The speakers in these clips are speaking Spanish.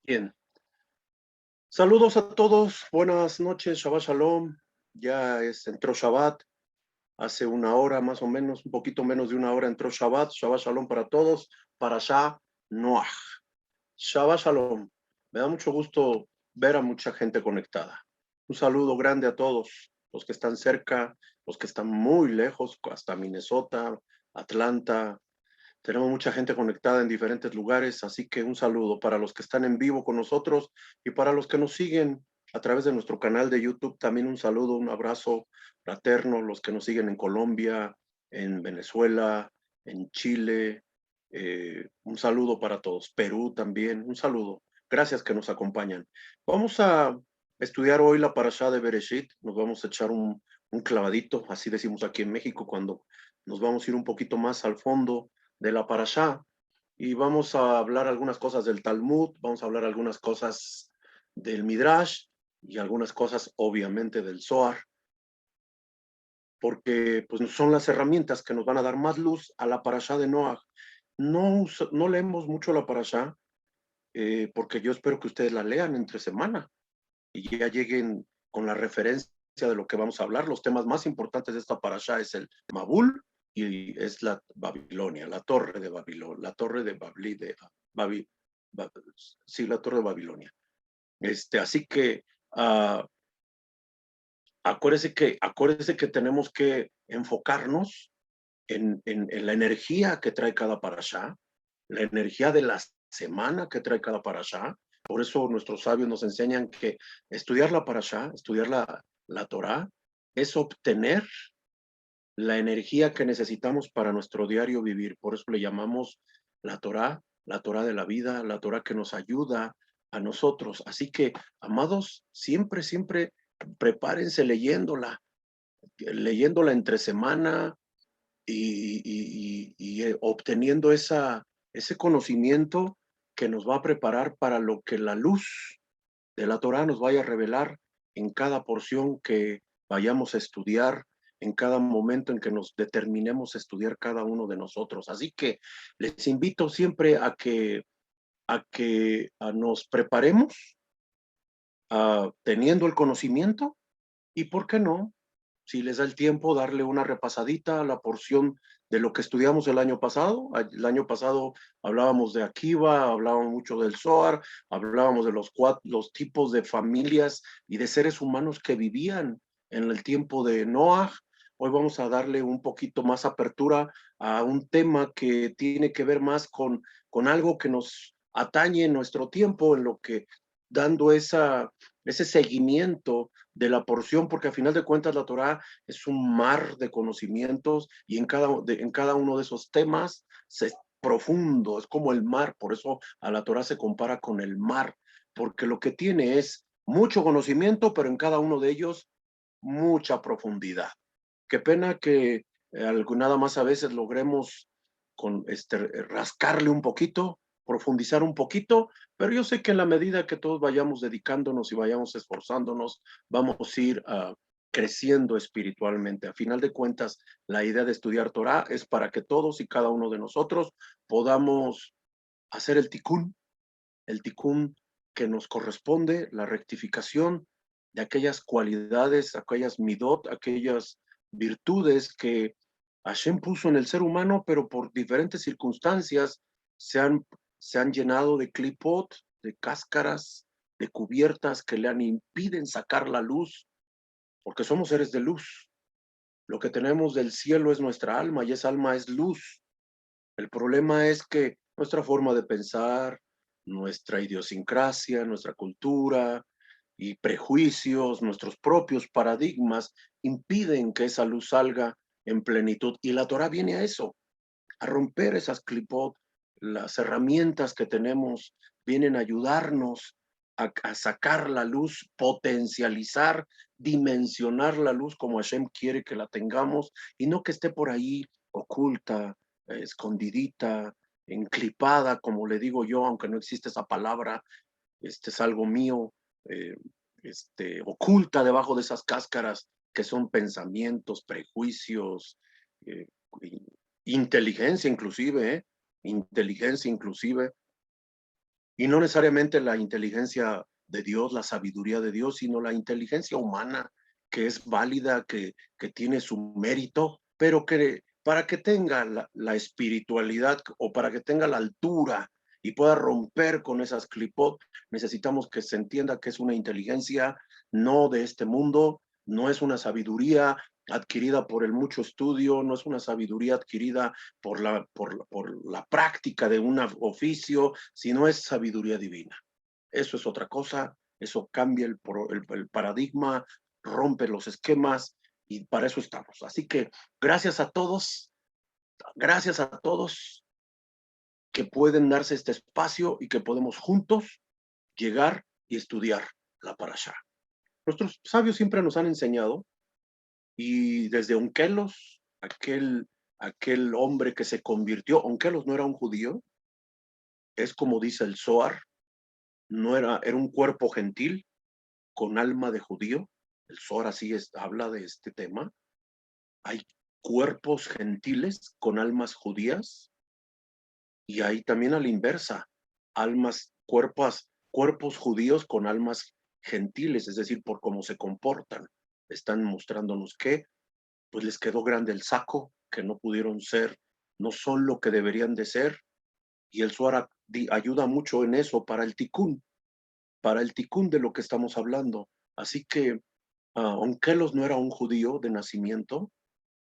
Bien, saludos a todos, buenas noches, Shabbat Shalom. Entró Shabbat, hace una hora más o menos, un poquito menos de una hora entró Shabbat. Shabbat Shalom para todos, para Shah Noach. Shabbat Shalom. Me da mucho gusto ver a mucha gente conectada. Un saludo grande a todos, los que están cerca, los que están muy lejos, hasta Minnesota, Atlanta. Tenemos mucha gente conectada en diferentes lugares, así que un saludo para los que están en vivo con nosotros y para los que nos siguen a través de nuestro canal de YouTube. También un saludo, un abrazo fraterno, los que nos siguen en Colombia, en Venezuela, en Chile. Un saludo para todos. Perú también, un saludo. Gracias que nos acompañan. Vamos a estudiar hoy la parashá de Bereshit. Nos vamos a echar un clavadito, así decimos aquí en México, cuando nos vamos a ir un poquito más al fondo de la parashá y vamos a hablar algunas cosas del Talmud, vamos a hablar algunas cosas del Midrash y algunas cosas obviamente del Zohar, porque pues son las herramientas que nos van a dar más luz a la parashá de Noah. No leemos mucho la parashá, porque yo espero que ustedes la lean entre semana y ya lleguen con la referencia de lo que vamos a hablar. Los temas más importantes de esta parashá es el Mabul y es la Babilonia, la torre de Babilonia, la torre de Babli, de Babi, Bab, sí, la torre de Babilonia. Así que acuérdese que tenemos que enfocarnos en la energía que trae cada parashá, la energía de la semana que trae cada parashá. Por eso nuestros sabios nos enseñan que estudiar la parashá, estudiar la Torá, es obtener la energía que necesitamos para nuestro diario vivir. Por eso le llamamos la Torá de la vida, la Torá que nos ayuda a nosotros. Así que, amados, siempre, siempre prepárense leyéndola entre semana, y obteniendo ese conocimiento que nos va a preparar para lo que la luz de la Torá nos vaya a revelar en cada porción que vayamos a estudiar, en cada momento en que nos determinemos a estudiar cada uno de nosotros. Así que les invito siempre a que nos preparemos, teniendo el conocimiento y, ¿por qué no? Si les da el tiempo, darle una repasadita a la porción de lo que estudiamos el año pasado. El año pasado hablábamos de Akiva, hablábamos mucho del Zohar, hablábamos de los tipos de familias y de seres humanos que vivían en el tiempo de Noah. Hoy vamos a darle un poquito más apertura a un tema que tiene que ver más con algo que nos atañe en nuestro tiempo, en lo que dando ese seguimiento de la porción, porque a final de cuentas la Torá es un mar de conocimientos y en cada uno de esos temas es profundo, es como el mar. Por eso a la Torá se compara con el mar, porque lo que tiene es mucho conocimiento, pero en cada uno de ellos mucha profundidad. Qué pena que nada más a veces logremos rascarle un poquito, profundizar un poquito, pero yo sé que en la medida que todos vayamos dedicándonos y vayamos esforzándonos, vamos a ir creciendo espiritualmente. A final de cuentas, la idea de estudiar Torah es para que todos y cada uno de nosotros podamos hacer el tikkun que nos corresponde, la rectificación de aquellas cualidades, aquellas midot, aquellas virtudes que Hashem puso en el ser humano, pero por diferentes circunstancias se han, se han llenado de clipot, de cáscaras, de cubiertas que le impiden sacar la luz, porque somos seres de luz. Lo que tenemos del cielo es nuestra alma y esa alma es luz. El problema es que nuestra forma de pensar, nuestra idiosincrasia, nuestra cultura y prejuicios, nuestros propios paradigmas impiden que esa luz salga en plenitud. Y la Torah viene a eso, a romper esas clipot. Las herramientas que tenemos vienen a ayudarnos a sacar la luz, potencializar, dimensionar la luz como Hashem quiere que la tengamos y no que esté por ahí oculta, escondidita, enclipada, como le digo yo, aunque no existe esa palabra. Es algo mío, eh, oculta debajo de esas cáscaras que son pensamientos, prejuicios, eh, inteligencia inclusive, inteligencia inclusive. Y no necesariamente la inteligencia de Dios, la sabiduría de Dios, sino la inteligencia humana, que es válida, que tiene su mérito, pero que para que tenga la espiritualidad o para que tenga la altura y pueda romper con esas clipot, necesitamos que se entienda que es una inteligencia no de este mundo, no es una sabiduría adquirida por el mucho estudio, no es una sabiduría adquirida por la práctica de un oficio, sino es sabiduría divina. Eso es otra cosa, eso cambia el paradigma, rompe los esquemas y para eso estamos. Así que gracias a todos que pueden darse este espacio y que podemos juntos llegar y estudiar la parashá. Nuestros sabios siempre nos han enseñado, y desde Onkelos, aquel hombre que se convirtió, Onkelos no era un judío, es como dice el Zohar, no era un cuerpo gentil con alma de judío. El Zohar así habla de este tema. Hay cuerpos gentiles con almas judías y hay también a la inversa, cuerpos judíos con almas gentiles, es decir, por cómo se comportan. Están mostrándonos que pues les quedó grande el saco, que no pudieron ser, no son lo que deberían de ser, y el Zohar ayuda mucho en eso para el tikkun de lo que estamos hablando. Así que Onkelos no era un judío de nacimiento,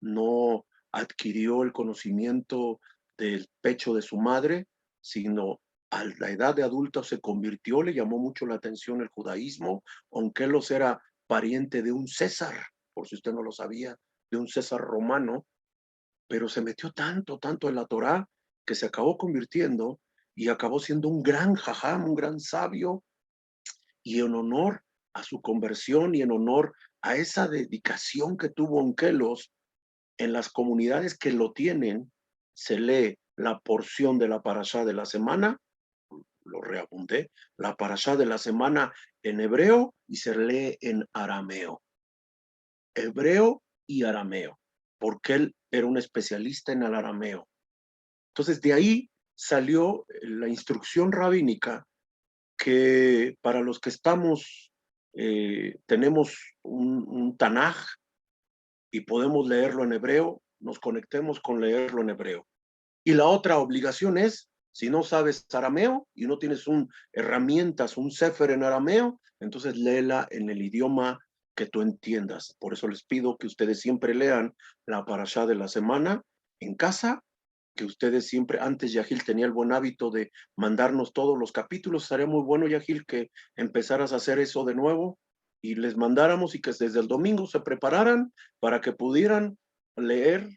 no adquirió el conocimiento del pecho de su madre, sino a la edad de adulto se convirtió, le llamó mucho la atención el judaísmo. Onkelos era pariente de un César, por si usted no lo sabía, de un César romano, pero se metió tanto en la Torá que se acabó convirtiendo y acabó siendo un gran jajam, un gran sabio, y en honor a su conversión y en honor a esa dedicación que tuvo Onkelos, en las comunidades que lo tienen, se lee la porción de la parashá de la semana, lo reabundé, la parashá de la semana en hebreo y se lee en arameo. Hebreo y arameo, porque él era un especialista en el arameo. Entonces, de ahí salió la instrucción rabínica que para los que tenemos un Tanaj y podemos leerlo en hebreo, nos conectemos con leerlo en hebreo. Y la otra obligación es, si no sabes arameo y no tienes herramientas, un sefer en arameo, entonces léela en el idioma que tú entiendas. Por eso les pido que ustedes siempre lean la parashá de la semana en casa, que ustedes siempre, antes Yahil tenía el buen hábito de mandarnos todos los capítulos. Estaría muy bueno, Yahil, que empezaras a hacer eso de nuevo y les mandáramos y que desde el domingo se prepararan para que puedan leer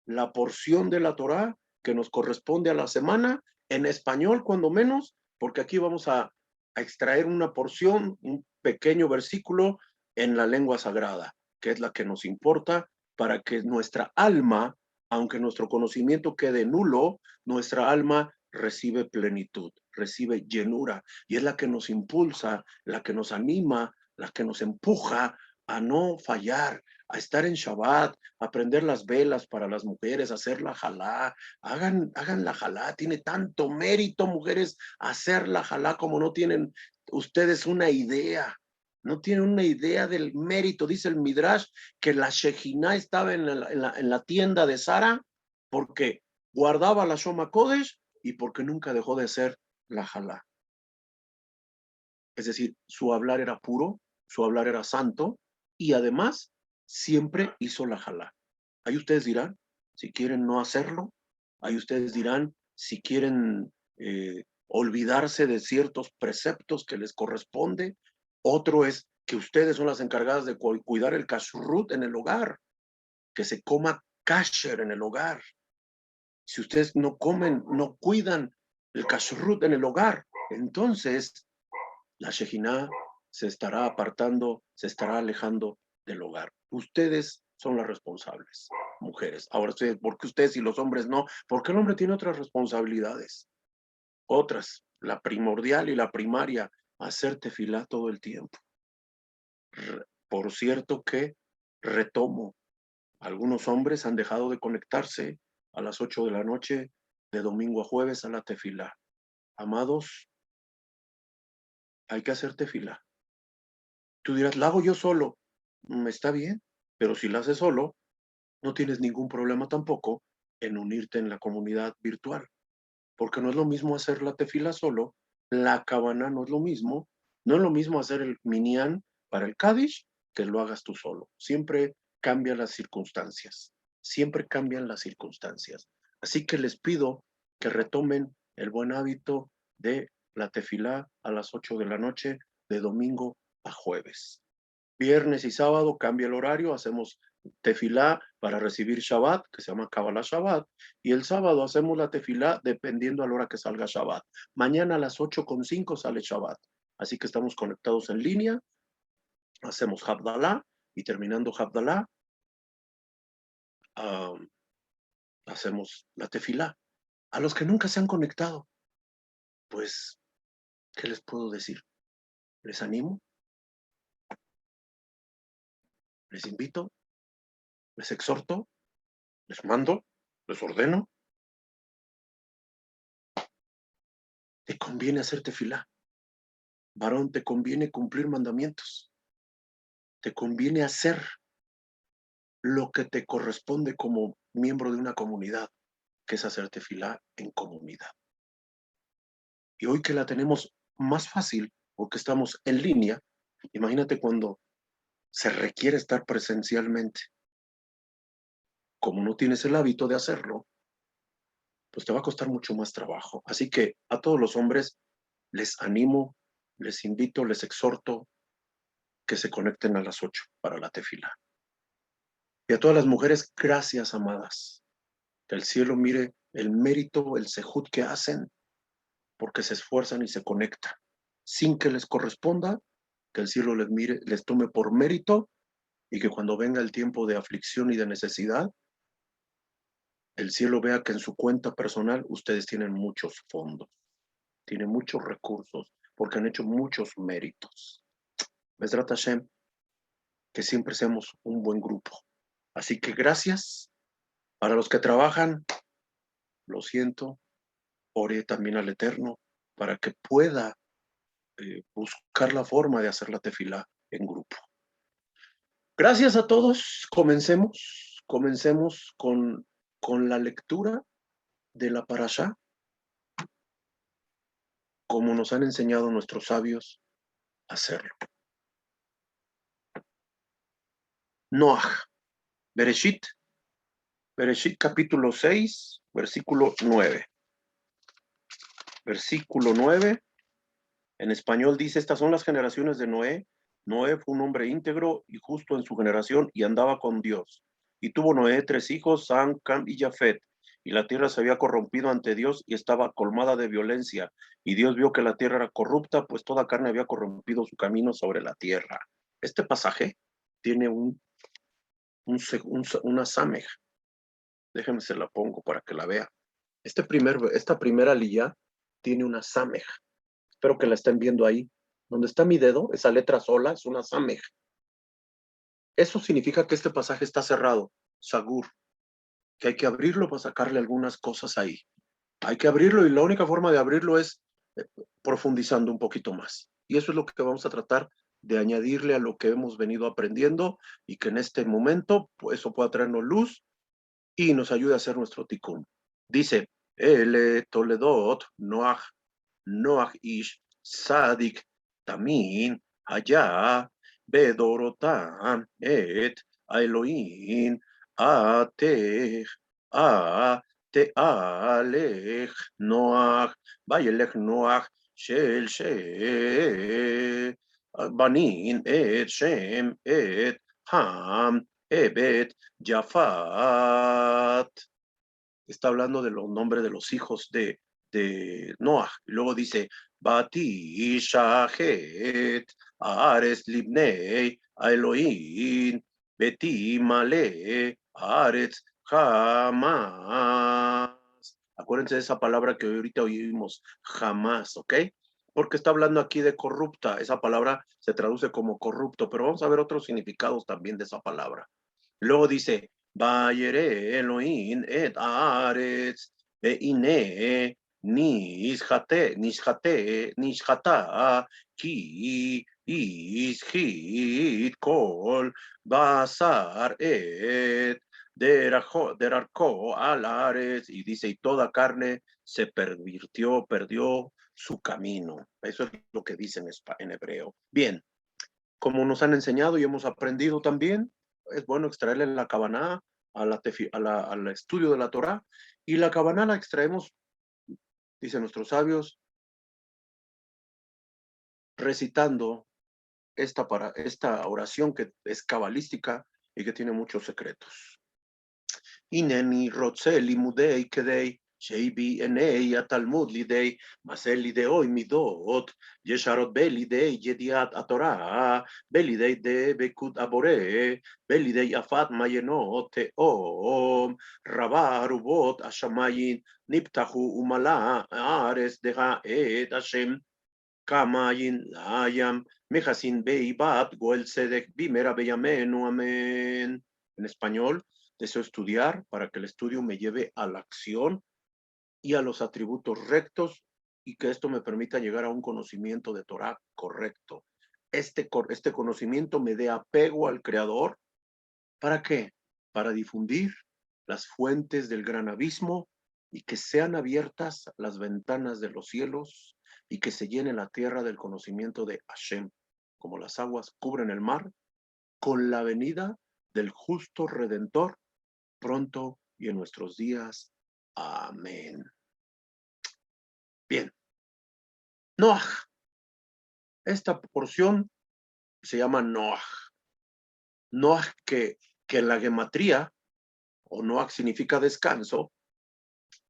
la porción de la Torá que nos corresponde a la semana en español, cuando menos, porque aquí vamos a extraer una porción, un pequeño versículo en la lengua sagrada, que es la que nos importa para que nuestra alma, aunque nuestro conocimiento quede nulo, nuestra alma recibe plenitud, recibe llenura, y es la que nos impulsa, la que nos anima, la que nos empuja a no fallar, a estar en Shabbat, a prender las velas para las mujeres, a hacer la jalá. Hagan la jalá, tiene tanto mérito, mujeres, hacer la jalá como no tienen ustedes una idea. No tienen una idea del mérito. Dice el Midrash que la Shejina estaba en la tienda de Sara porque guardaba la Shoma Kodesh y porque nunca dejó de hacer la jalá. Es decir, su hablar era puro, su hablar era santo y además siempre hizo la jalá. Ahí ustedes dirán, si quieren no hacerlo, ahí ustedes dirán, si quieren olvidarse de ciertos preceptos que les corresponde. Otro es que ustedes son las encargadas de cuidar el kashrut en el hogar, que se coma kasher en el hogar. Si ustedes no comen, no cuidan el kashrut en el hogar, entonces la Shejina se estará apartando, se estará alejando del hogar. Ustedes son las responsables, mujeres. Ahora, ¿por qué ustedes y los hombres no? Porque el hombre tiene otras responsabilidades. Otras, la primordial y la primaria, hacer tefilá todo el tiempo. Por cierto que, retomo, algunos hombres han dejado de conectarse a las 8 de la noche, de domingo a jueves, a la tefilá. Amados, hay que hacer tefilá. Tú dirás, ¿la hago yo solo? Está bien, pero si la haces solo, no tienes ningún problema tampoco en unirte en la comunidad virtual, porque no es lo mismo hacer la tefila solo, la cabana no es lo mismo, no es lo mismo hacer el minyan para el Kaddish que lo hagas tú solo. Siempre cambian las circunstancias, siempre cambian las circunstancias. Así que les pido que retomen el buen hábito de la tefilá a las 8 de la noche, de domingo a jueves. Viernes y sábado cambia el horario, hacemos tefilá para recibir Shabbat, que se llama Kabbalah Shabbat, y el sábado hacemos la tefilá dependiendo a la hora que salga Shabbat. Mañana a las 8:05 sale Shabbat, así que estamos conectados en línea, hacemos Havdalah, y terminando Havdalah, hacemos la tefilá. A los que nunca se han conectado, pues, ¿qué les puedo decir? Les animo, les invito, les exhorto, les mando, les ordeno. Te conviene hacer tefilá. Varón, te conviene cumplir mandamientos. Te conviene hacer lo que te corresponde como miembro de una comunidad, que es hacer tefilá en comunidad. Y hoy que la tenemos más fácil, porque estamos en línea, imagínate cuando se requiere estar presencialmente. Como no tienes el hábito de hacerlo, pues te va a costar mucho más trabajo. Así que a todos los hombres les animo, les invito, les exhorto que se conecten a las 8 para la tefilá. Y a todas las mujeres, gracias, amadas. Que el cielo mire el mérito, el sejut que hacen, porque se esfuerzan y se conectan. Sin que les corresponda, que el cielo les mire, les tome por mérito, y que cuando venga el tiempo de aflicción y de necesidad, el cielo vea que en su cuenta personal ustedes tienen muchos fondos, tienen muchos recursos, porque han hecho muchos méritos. Bezrat Hashem, que siempre seamos un buen grupo. Así que gracias. Para los que trabajan, lo siento, oré también al Eterno para que pueda buscar la forma de hacer la tefilá en grupo. Gracias a todos. Comencemos con la lectura de la parashá, como nos han enseñado nuestros sabios a hacerlo. Noach, Bereshit capítulo 6, versículo 9. Versículo 9, en español dice, estas son las generaciones de Noé. Noé fue un hombre íntegro y justo en su generación y andaba con Dios. Y tuvo Noé 3 hijos, Sam, Cam y Jafet. Y la tierra se había corrompido ante Dios y estaba colmada de violencia. Y Dios vio que la tierra era corrupta, pues toda carne había corrompido su camino sobre la tierra. Este pasaje tiene una sameja. Déjenme se la pongo para que la vea. Esta primera lilla tiene una sameja. Espero que la estén viendo ahí. Donde está mi dedo, esa letra sola es una sameja. Eso significa que este pasaje está cerrado, sagur, que hay que abrirlo para sacarle algunas cosas ahí. Hay que abrirlo y la única forma de abrirlo es profundizando un poquito más. Y eso es lo que vamos a tratar de añadirle a lo que hemos venido aprendiendo y que en este momento pues, eso pueda traernos luz y nos ayude a hacer nuestro tikkun. Dice, Ele Toledot Noach ish Sadik Tamin Haya Bedorotam et Elohim Atech Tealech Noach Vayelech Noach Shel Banin et Shem et Ham Ebed Jafat. Está hablando de los nombres de los hijos de Noah. Y luego dice, Bati Shahet, Ares Libnei, Elohim, Beti Male, Ares jamás. Acuérdense de esa palabra que ahorita oímos, jamás, ¿ok? Porque está hablando aquí de corrupta. Esa palabra se traduce como corrupto, pero vamos a ver otros significados también de esa palabra. Luego dice, Vayere Elohim et Aretz, Veine nishata, ki ishit kol basar et derarko alares, y dice, y toda carne se perdió su camino. Eso es lo que dice en hebreo. Bien, como nos han enseñado y hemos aprendido también, es bueno extraerle la Kavaná al estudio de la Torá, y la Kavaná la extraemos, dicen nuestros sabios, recitando esta oración que es cabalística y que tiene muchos secretos. Ineni rotze limudei kedei sheibi enei atalmud lidei masel lidei midot yesharot belidei yediat atorah belidei de bekut abore belidei afat mayenot teom rabah rubot ashamayin niptahu umala ares deha et Hashem kamayin layam mejasin beibat goel sedek bimera beyamenu amén. En español, deseo estudiar para que el estudio me lleve a la acción y a los atributos rectos, y que esto me permita llegar a un conocimiento de Torah correcto. Este conocimiento me dé apego al Creador. ¿Para qué? Para difundir las fuentes del gran abismo y que sean abiertas las ventanas de los cielos y que se llene la tierra del conocimiento de Hashem, como las aguas cubren el mar, con la venida del justo Redentor pronto y en nuestros días. Amén. Bien. Noah. Esta porción se llama Noah. Noah que en la gematría, o Noah significa descanso,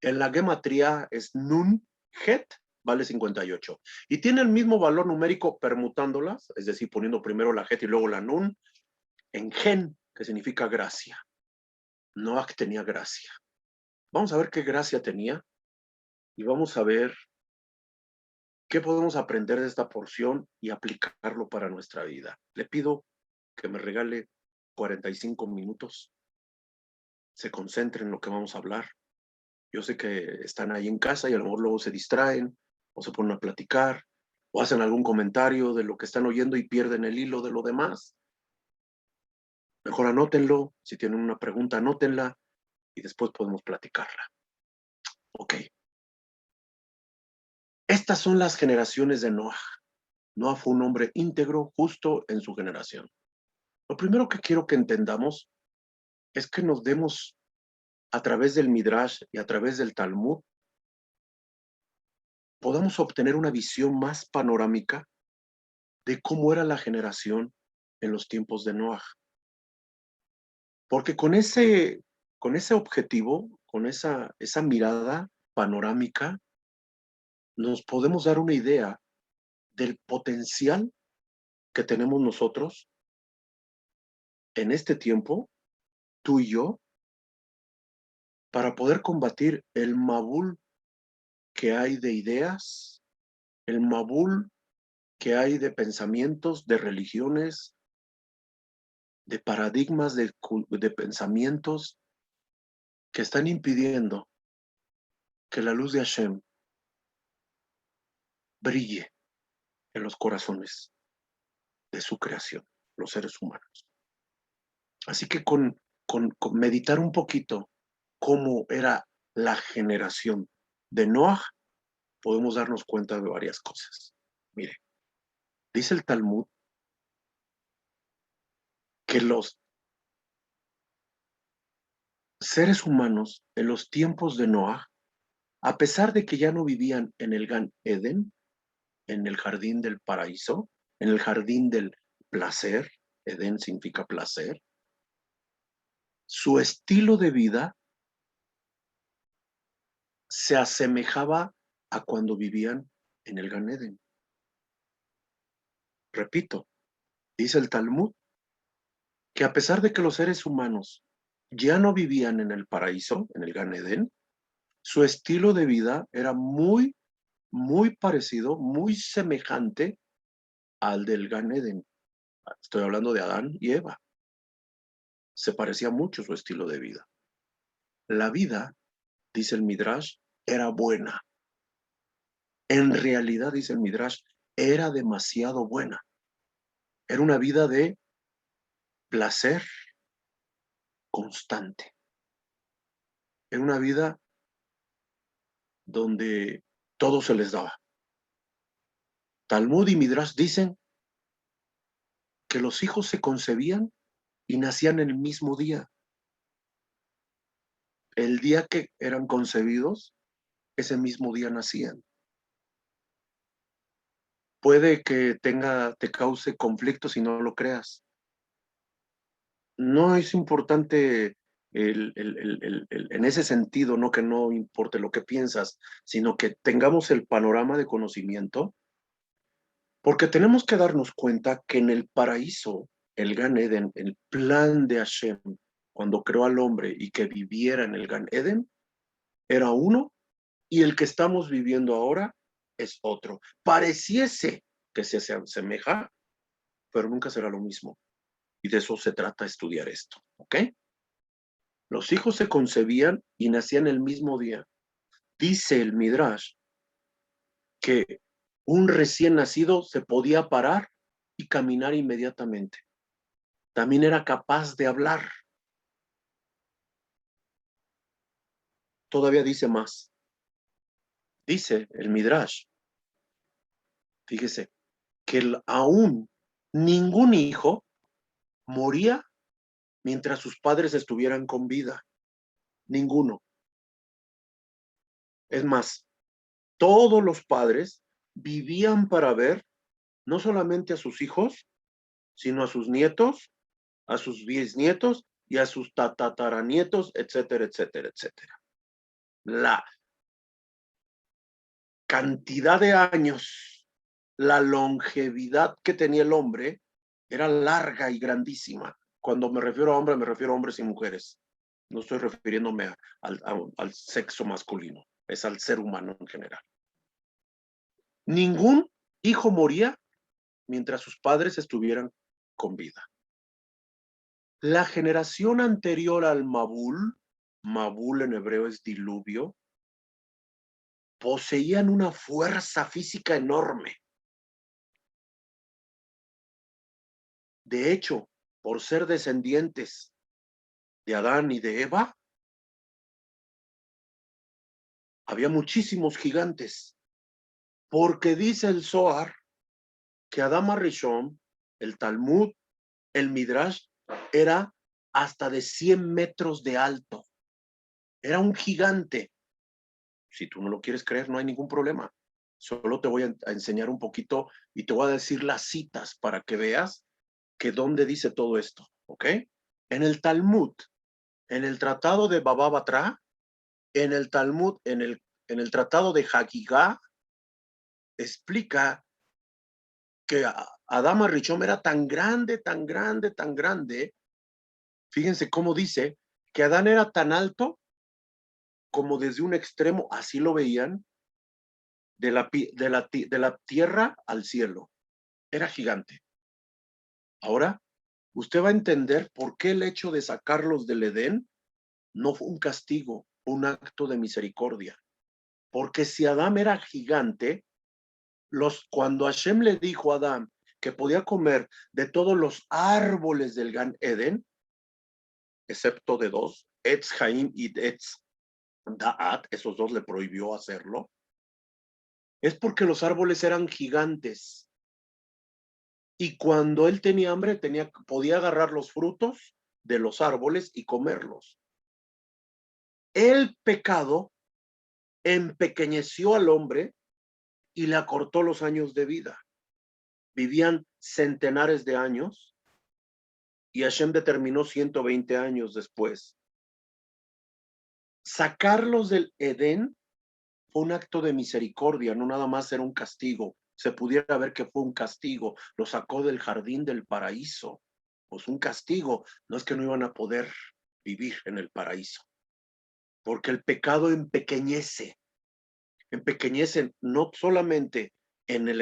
en la gematría es Nun Het, vale 58. Y tiene el mismo valor numérico permutándolas, es decir, poniendo primero la Het y luego la Nun, en Gen, que significa gracia. Noah tenía gracia. Vamos a ver qué gracia tenía y vamos a ver qué podemos aprender de esta porción y aplicarlo para nuestra vida. Le pido que me regale 45 minutos, se concentre en lo que vamos a hablar. Yo sé que están ahí en casa y a lo mejor luego se distraen o se ponen a platicar o hacen algún comentario de lo que están oyendo y pierden el hilo de lo demás. Mejor anótenlo, si tienen una pregunta, anótenla y después podemos platicarla. Ok. Estas son las generaciones de Noah. Noah fue un hombre íntegro, justo en su generación. Lo primero que quiero que entendamos es que nos demos a través del Midrash y a través del Talmud, podamos obtener una visión más panorámica de cómo era la generación en los tiempos de Noah. Porque con ese objetivo, con esa mirada panorámica, nos podemos dar una idea del potencial que tenemos nosotros en este tiempo, tú y yo, para poder combatir el mabul que hay de ideas, el mabul que hay de pensamientos, de religiones, de paradigmas, de pensamientos que están impidiendo que la luz de Hashem brille en los corazones de su creación, los seres humanos. Así que con meditar un poquito cómo era la generación de Noah, podemos darnos cuenta de varias cosas. Mire, dice el Talmud que los seres humanos en los tiempos de Noah, a pesar de que ya no vivían en el Gan Eden, en el jardín del paraíso, en el jardín del placer, Edén significa placer, su estilo de vida se asemejaba a cuando vivían en el Gan Eden. Repito, dice el Talmud que a pesar de que los seres humanos ya no vivían en el paraíso, en el Gan Eden, su estilo de vida era muy, muy parecido, muy semejante al del Gan Eden. Estoy hablando de Adán y Eva. Se parecía mucho su estilo de vida. La vida, dice el Midrash, era buena. En realidad, dice el Midrash, era demasiado buena. Era una vida de placer constante. Era una vida donde todo se les daba. Talmud y Midrash dicen que los hijos se concebían y nacían el mismo día. El día que eran concebidos, ese mismo día nacían. Puede que te cause conflicto si no lo creas. No es importante en ese sentido, no que no importe lo que piensas, sino que tengamos el panorama de conocimiento, porque tenemos que darnos cuenta que en el paraíso, el Gan Eden, el plan de Hashem, cuando creó al hombre y que viviera en el Gan Eden, era uno, y el que estamos viviendo ahora es otro. Pareciese que se asemeja, pero nunca será lo mismo. Y de eso se trata estudiar esto, ¿ok? Los hijos se concebían y nacían el mismo día. Dice el Midrash que un recién nacido se podía parar y caminar inmediatamente. También era capaz de hablar. Todavía dice más. Dice el Midrash, fíjese, que aún ningún hijo moría mientras sus padres estuvieran con vida. Ninguno. Es más, todos los padres vivían para ver no solamente a sus hijos, sino a sus nietos, a sus bisnietos y a sus tataranietos, etcétera, etcétera, etcétera. La cantidad de años, la longevidad que tenía el hombre era larga y grandísima. Cuando me refiero a hombre, me refiero a hombres y mujeres. No estoy refiriéndome al sexo masculino, es al ser humano en general. Ningún hijo moría mientras sus padres estuvieran con vida. La generación anterior al Mabul en hebreo es diluvio, poseían una fuerza física enorme. De hecho, por ser descendientes de Adán y de Eva, había muchísimos gigantes, porque dice el Zohar que Adán Rishon, el Talmud, el Midrash, era hasta de 100 metros de alto. Era un gigante. Si tú no lo quieres creer, no hay ningún problema. Solo te voy a enseñar un poquito y te voy a decir las citas para que veas que dónde dice todo esto, ¿ok? En el Talmud, en el tratado de Baba Batra, en el Talmud, en el tratado de Hagigá, explica que Adama Rishon era tan grande, tan grande, tan grande. Fíjense cómo dice que Adán era tan alto como desde un extremo, así lo veían, de la tierra al cielo. Era gigante. Ahora, usted va a entender por qué el hecho de sacarlos del Edén no fue un castigo, un acto de misericordia. Porque si Adán era gigante, cuando Hashem le dijo a Adán que podía comer de todos los árboles del Gan Eden, excepto de dos, Etz Haim y Etz Da'at, esos dos le prohibió hacerlo, es porque los árboles eran gigantes. Y cuando él tenía hambre, podía agarrar los frutos de los árboles y comerlos. El pecado empequeñeció al hombre y le acortó los años de vida. Vivían centenares de años y Hashem determinó 120 años después. Sacarlos del Edén fue un acto de misericordia, no nada más era un castigo. Se pudiera ver que fue un castigo. Lo sacó del jardín del paraíso. Pues un castigo, no es que no iban a poder vivir en el paraíso. Porque el pecado empequeñece no solamente en el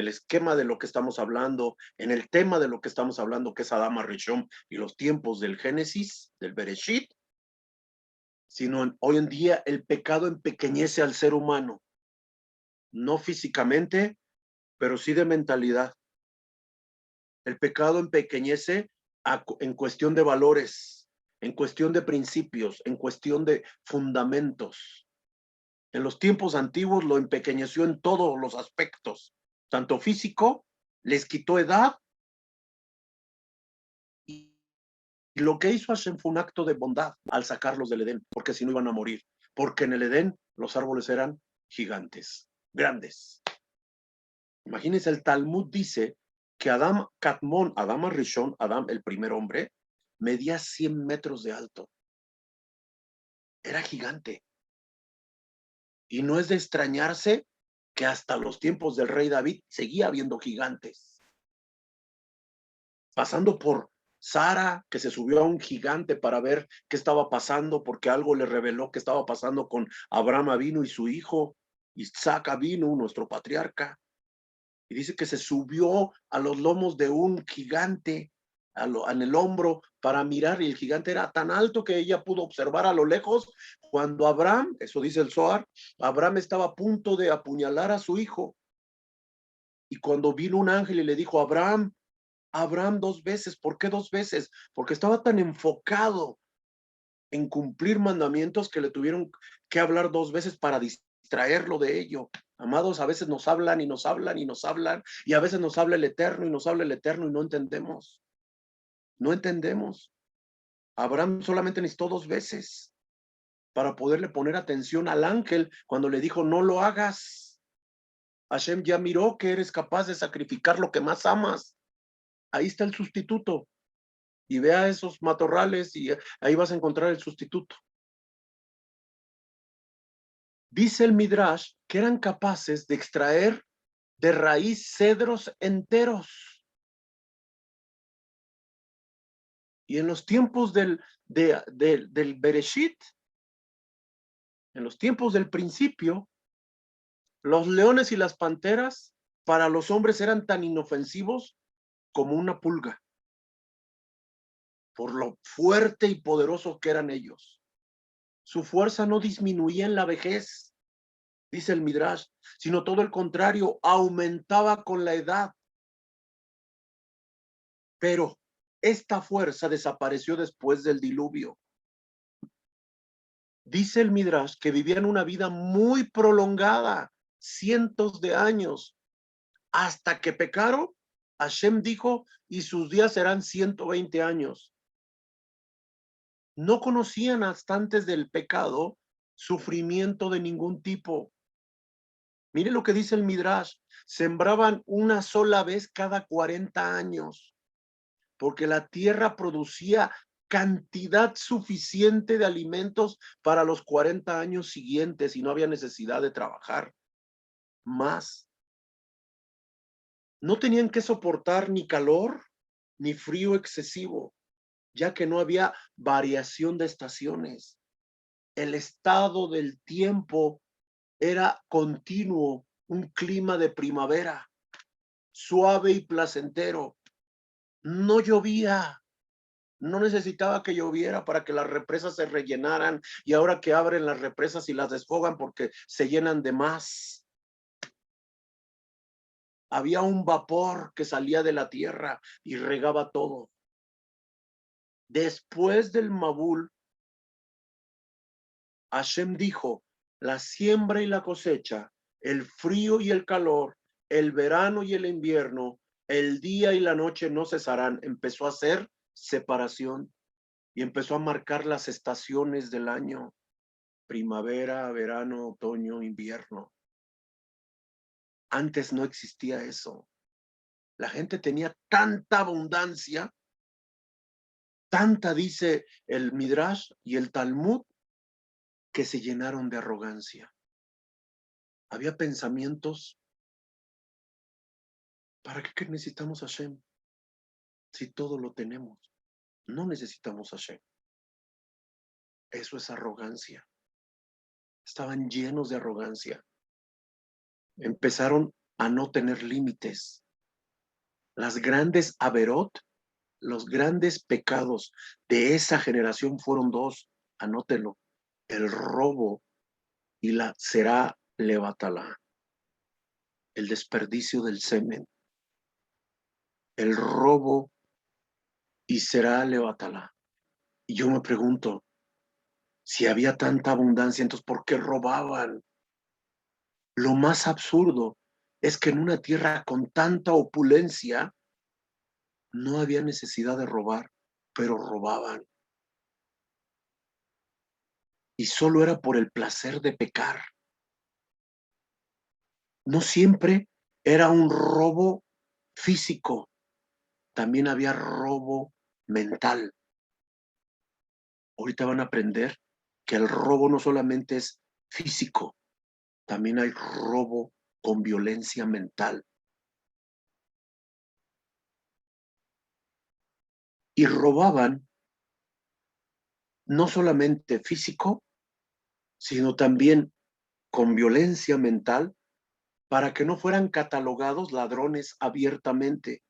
esquema de lo que estamos hablando, en el tema de lo que estamos hablando, que es Adama Rishon y los tiempos del Génesis, del Bereshit, sino hoy en día el pecado empequeñece al ser humano. no físicamente, pero sí de mentalidad. El pecado empequeñece en cuestión de valores, en cuestión de principios, en cuestión de fundamentos. En los tiempos antiguos lo empequeñeció en todos los aspectos, tanto físico, les quitó edad, y lo que hizo Hashem fue un acto de bondad al sacarlos del Edén, porque si no iban a morir, porque en el Edén los árboles eran gigantes, grandes. Imagínense, el Talmud dice que Adam Katmon, Adam Arishon, Adam, el primer hombre, medía 100 metros de alto. Era gigante. Y no es de extrañarse que hasta los tiempos del rey David seguía habiendo gigantes. Pasando por Sara, que se subió a un gigante para ver qué estaba pasando, porque algo le reveló que estaba pasando con Abraham Avinu y su hijo, Isaac Avinu, nuestro patriarca. Y dice que se subió a los lomos de un gigante, en el hombro, para mirar, y el gigante era tan alto que ella pudo observar a lo lejos cuando Abraham, eso dice el Zohar, Abraham estaba a punto de apuñalar a su hijo. Y cuando vino un ángel y le dijo, Abraham, Abraham, 2 veces. ¿Por qué 2 veces? Porque estaba tan enfocado en cumplir mandamientos que le tuvieron que hablar 2 veces para distraerlo de ello. Amados, a veces nos hablan y nos hablan y nos hablan, y a veces nos habla el Eterno y nos habla el Eterno y no entendemos. No entendemos. Abraham solamente necesitó 2 veces para poderle poner atención al ángel cuando le dijo, no lo hagas. Hashem ya miró que eres capaz de sacrificar lo que más amas. Ahí está el sustituto. Y vea esos matorrales y ahí vas a encontrar el sustituto. Dice el Midrash que eran capaces de extraer de raíz cedros enteros. Y en los tiempos del Bereshit, en los tiempos del principio, los leones y las panteras para los hombres eran tan inofensivos como una pulga, por lo fuerte y poderoso que eran ellos. Su fuerza no disminuía en la vejez, dice el Midrash, sino todo el contrario, aumentaba con la edad. Pero esta fuerza desapareció después del diluvio. Dice el Midrash que vivían una vida muy prolongada, cientos de años, hasta que pecaron. Hashem dijo, y sus días serán 120 años. No conocían hasta antes del pecado sufrimiento de ningún tipo. Mire lo que dice el Midrash, sembraban una sola vez cada 40 años, porque la tierra producía cantidad suficiente de alimentos para los 40 años siguientes y no había necesidad de trabajar más. No tenían que soportar ni calor ni frío excesivo, ya que no había variación de estaciones. El estado del tiempo era continuo, un clima de primavera, suave y placentero. No llovía, no necesitaba que lloviera para que las represas se rellenaran, y ahora que abren las represas y las desfogan porque se llenan de más. Había un vapor que salía de la tierra y regaba todo. Después del Mabul, Hashem dijo, la siembra y la cosecha, el frío y el calor, el verano y el invierno, el día y la noche no cesarán. Empezó a hacer separación y empezó a marcar las estaciones del año: primavera, verano, otoño, invierno. Antes no existía eso. La gente tenía tanta abundancia, tanta, dice el Midrash y el Talmud, que se llenaron de arrogancia. Había pensamientos: ¿para qué necesitamos a Hashem si todo lo tenemos? No necesitamos a Hashem. Eso es arrogancia. Estaban llenos de arrogancia. Empezaron a no tener límites. Las grandes averot, los grandes pecados de esa generación fueron dos, anótelo: el robo y la será levatalá. el desperdicio del semen, el robo y será levántala. Y yo me pregunto, si había tanta abundancia, entonces ¿por qué robaban? Lo más absurdo es que en una tierra con tanta opulencia no había necesidad de robar, pero robaban. Y solo era por el placer de pecar. No siempre era un robo físico, también había robo mental. Ahorita van a aprender que el robo no solamente es físico, también hay robo con violencia mental. Y robaban no solamente físico, sino también con violencia mental para que no fueran catalogados ladrones abiertamente.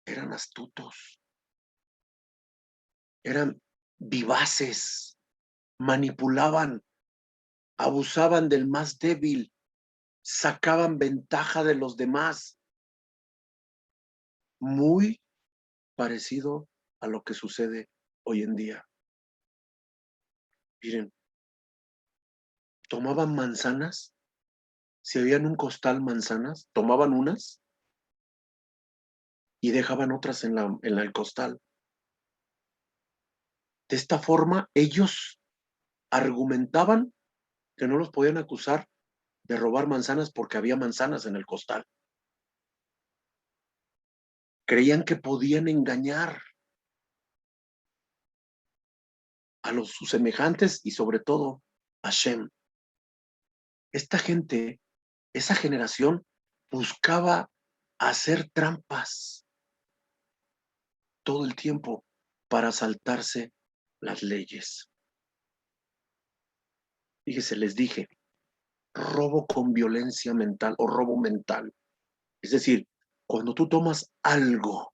Eran astutos, eran vivaces, manipulaban, abusaban del más débil, sacaban ventaja de los demás. Muy parecido a lo que sucede hoy en día. Miren, tomaban manzanas, si había en un costal manzanas, tomaban unas y dejaban otras en el costal. De esta forma, ellos argumentaban que no los podían acusar de robar manzanas porque había manzanas en el costal. Creían que podían engañar a sus semejantes y sobre todo a Shem. Esta gente, esa generación, buscaba hacer trampas todo el tiempo para saltarse las leyes. Fíjese, les dije, robo con violencia mental o robo mental. Es decir, cuando tú tomas algo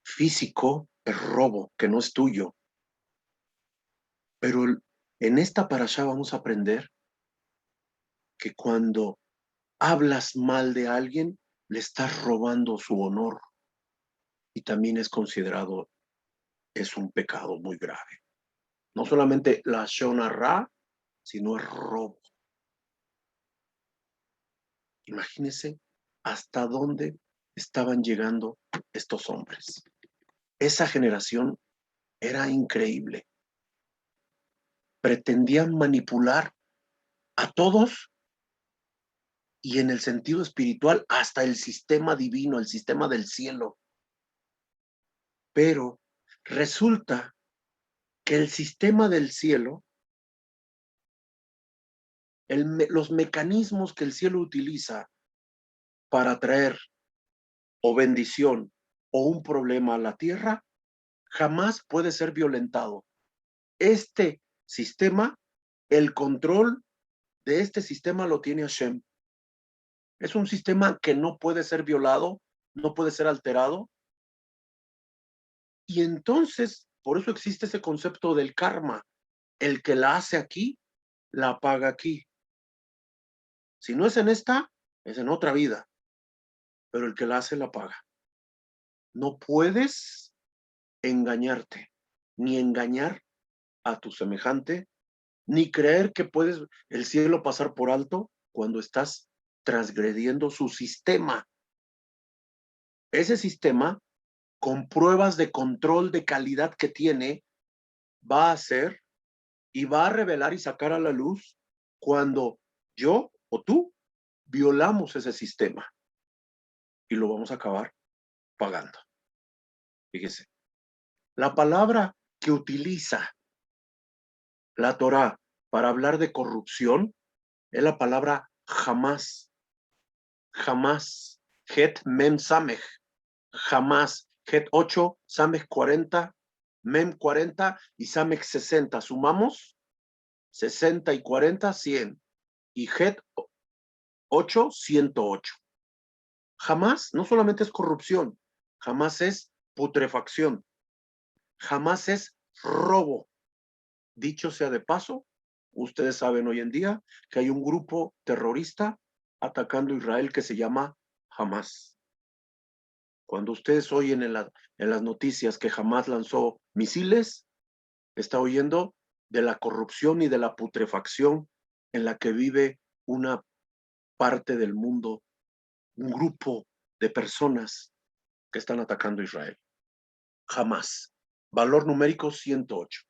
físico, es robo, que no es tuyo. Pero en esta parashá vamos a aprender que cuando hablas mal de alguien, le estás robando su honor. Y también es considerado, es un pecado muy grave. No solamente la shona ra, sino es robo. Imagínense hasta dónde estaban llegando estos hombres. Esa generación era increíble. Pretendían manipular a todos y en el sentido espiritual hasta el sistema divino, el sistema del cielo. Pero resulta que el sistema del cielo, los mecanismos que el cielo utiliza para traer o bendición o un problema a la tierra, jamás puede ser violentado. Este sistema, el control de este sistema lo tiene Hashem. Es un sistema que no puede ser violado, no puede ser alterado. Y entonces, por eso existe ese concepto del karma. El que la hace aquí, la paga aquí. Si no es en esta, es en otra vida. Pero el que la hace, la paga. No puedes engañarte, ni engañar a tu semejante, ni creer que puedes el cielo pasar por alto cuando estás transgrediendo su sistema. Ese sistema, con pruebas de control de calidad que tiene, va a hacer y va a revelar y sacar a la luz cuando yo o tú violamos ese sistema y lo vamos a acabar pagando. Fíjese, la palabra que utiliza la Torá para hablar de corrupción es la palabra jamás, jamás, het mem samech, jamás, het 8, samech 40, mem 40 y samech 60. Sumamos 60 y 40, 100. Y het 8, 108. Jamás no solamente es corrupción, jamás es putrefacción, jamás es robo. Dicho sea de paso, Ustedes saben hoy en día que hay un grupo terrorista atacando a Israel que se llama Hamas. Cuando ustedes oyen en las noticias que Hamas lanzó misiles, está oyendo de la corrupción y de la putrefacción en la que vive una parte del mundo, un grupo de personas que están atacando a Israel. Hamas. Valor numérico 108.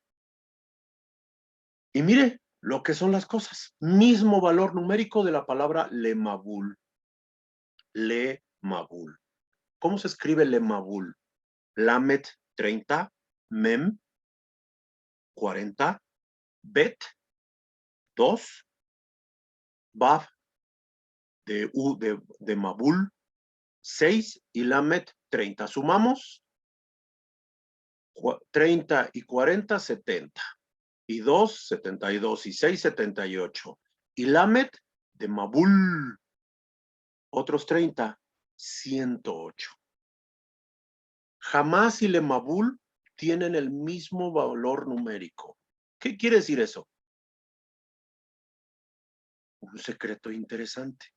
Y mire lo que son las cosas. Mismo valor numérico de la palabra lemabul. Lemabul. ¿Cómo se escribe lemabul? Lamet 30, mem 40, bet 2, bav de mabul 6 y lamet 30. Sumamos 30 y 40, 70. Y 2, 72. Y 6, 78. Y lamet de mabul, otros 30, 108. Jamás y lemabul tienen el mismo valor numérico. ¿Qué quiere decir eso? Un secreto interesante.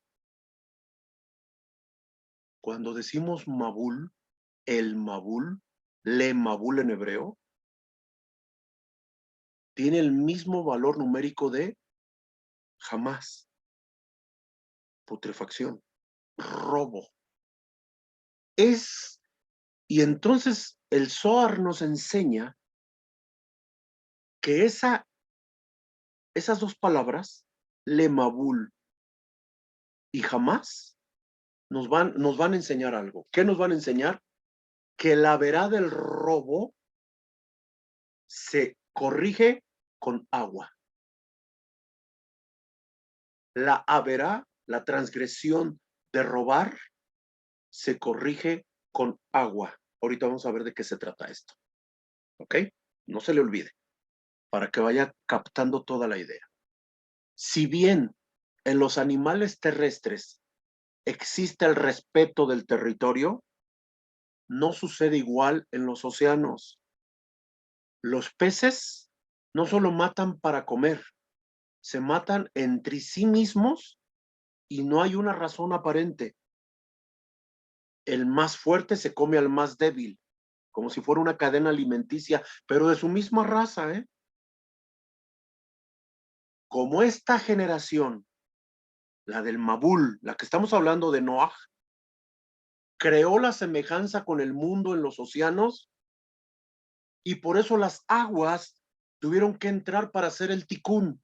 Cuando decimos mabul, el mabul, le mabul en hebreo, tiene el mismo valor numérico de jamás, putrefacción, robo. Y entonces el Zohar nos enseña que esas dos palabras, le mabul y jamás, nos van a enseñar algo. ¿Qué nos van a enseñar? Que la verá del robo se corrige con agua. La haberá, la transgresión de robar, se corrige con agua. Ahorita vamos a ver de qué se trata esto. ¿Ok? No se le olvide, para que vaya captando toda la idea. Si bien en los animales terrestres existe el respeto del territorio, no sucede igual en los océanos. Los peces no solo matan para comer, se matan entre sí mismos y no hay una razón aparente. El más fuerte se come al más débil, como si fuera una cadena alimenticia, pero de su misma raza, ¿eh? Como esta generación, la del Mabul, la que estamos hablando de Noah, creó la semejanza con el mundo en los océanos y por eso las aguas tuvieron que entrar para hacer el ticún.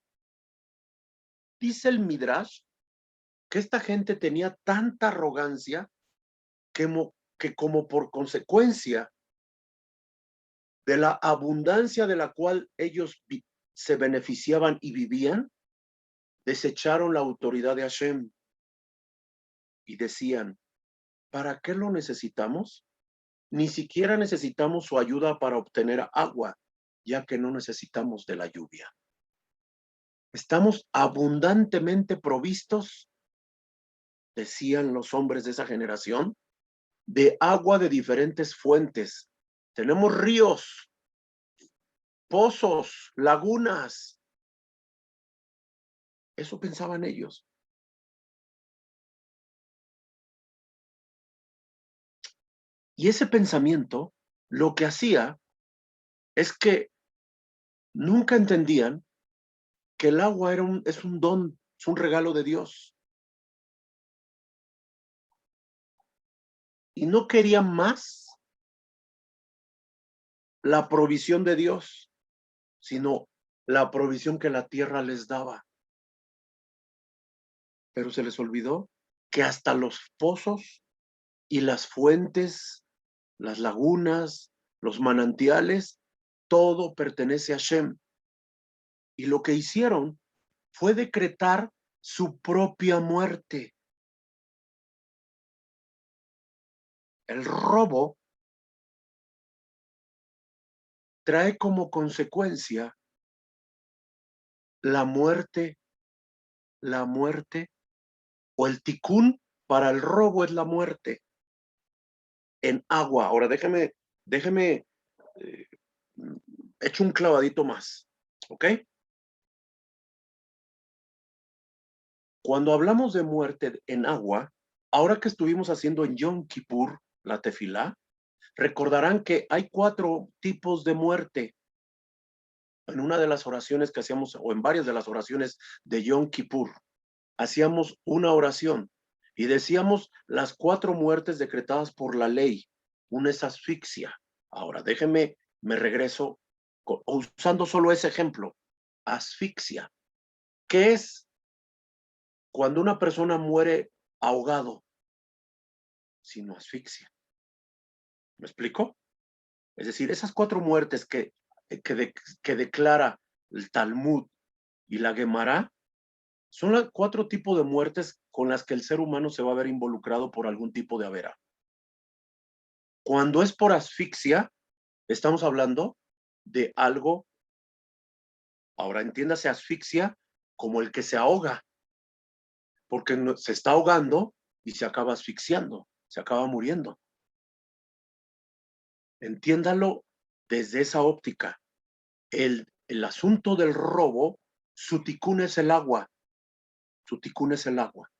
Dice el Midrash que esta gente tenía tanta arrogancia que como por consecuencia de la abundancia de la cual ellos se beneficiaban y vivían, desecharon la autoridad de Hashem y decían, ¿para qué lo necesitamos? Ni siquiera necesitamos su ayuda para obtener agua, ya que no necesitamos de la lluvia. Estamos abundantemente provistos, decían los hombres de esa generación, de agua de diferentes fuentes. Tenemos ríos, pozos, lagunas. Eso pensaban ellos. Y ese pensamiento lo que hacía es que nunca entendían que el agua es un don, es un regalo de Dios. Y no querían más la provisión de Dios, sino la provisión que la tierra les daba. Pero se les olvidó que hasta los pozos y las fuentes, las lagunas, los manantiales, todo pertenece a Shem. Y lo que hicieron fue decretar su propia muerte. El robo trae como consecuencia la muerte, o el ticún para el robo es la muerte en agua. Ahora déjeme, echo un clavadito más, ¿ok? Cuando hablamos de muerte en agua, ahora que estuvimos haciendo en Yom Kippur la tefilá, recordarán que hay 4 tipos de muerte. En una de las oraciones que hacíamos, o en varias de las oraciones de Yom Kippur, hacíamos una oración y decíamos las 4 muertes decretadas por la ley. Una es asfixia. Ahora, déjenme, me regreso usando solo ese ejemplo. Asfixia. ¿Qué es cuando una persona muere ahogado? Sino asfixia. ¿Me explico? Es decir, esas 4 muertes que declara el Talmud y la Gemara son los 4 tipos de muertes con las que el ser humano se va a ver involucrado por algún tipo de avera. Cuando es por asfixia, estamos hablando de algo, ahora entiéndase asfixia como el que se ahoga, porque se está ahogando y se acaba asfixiando, se acaba muriendo. Entiéndalo desde esa óptica. El asunto del robo, su ticún es el agua, su ticún es el agua.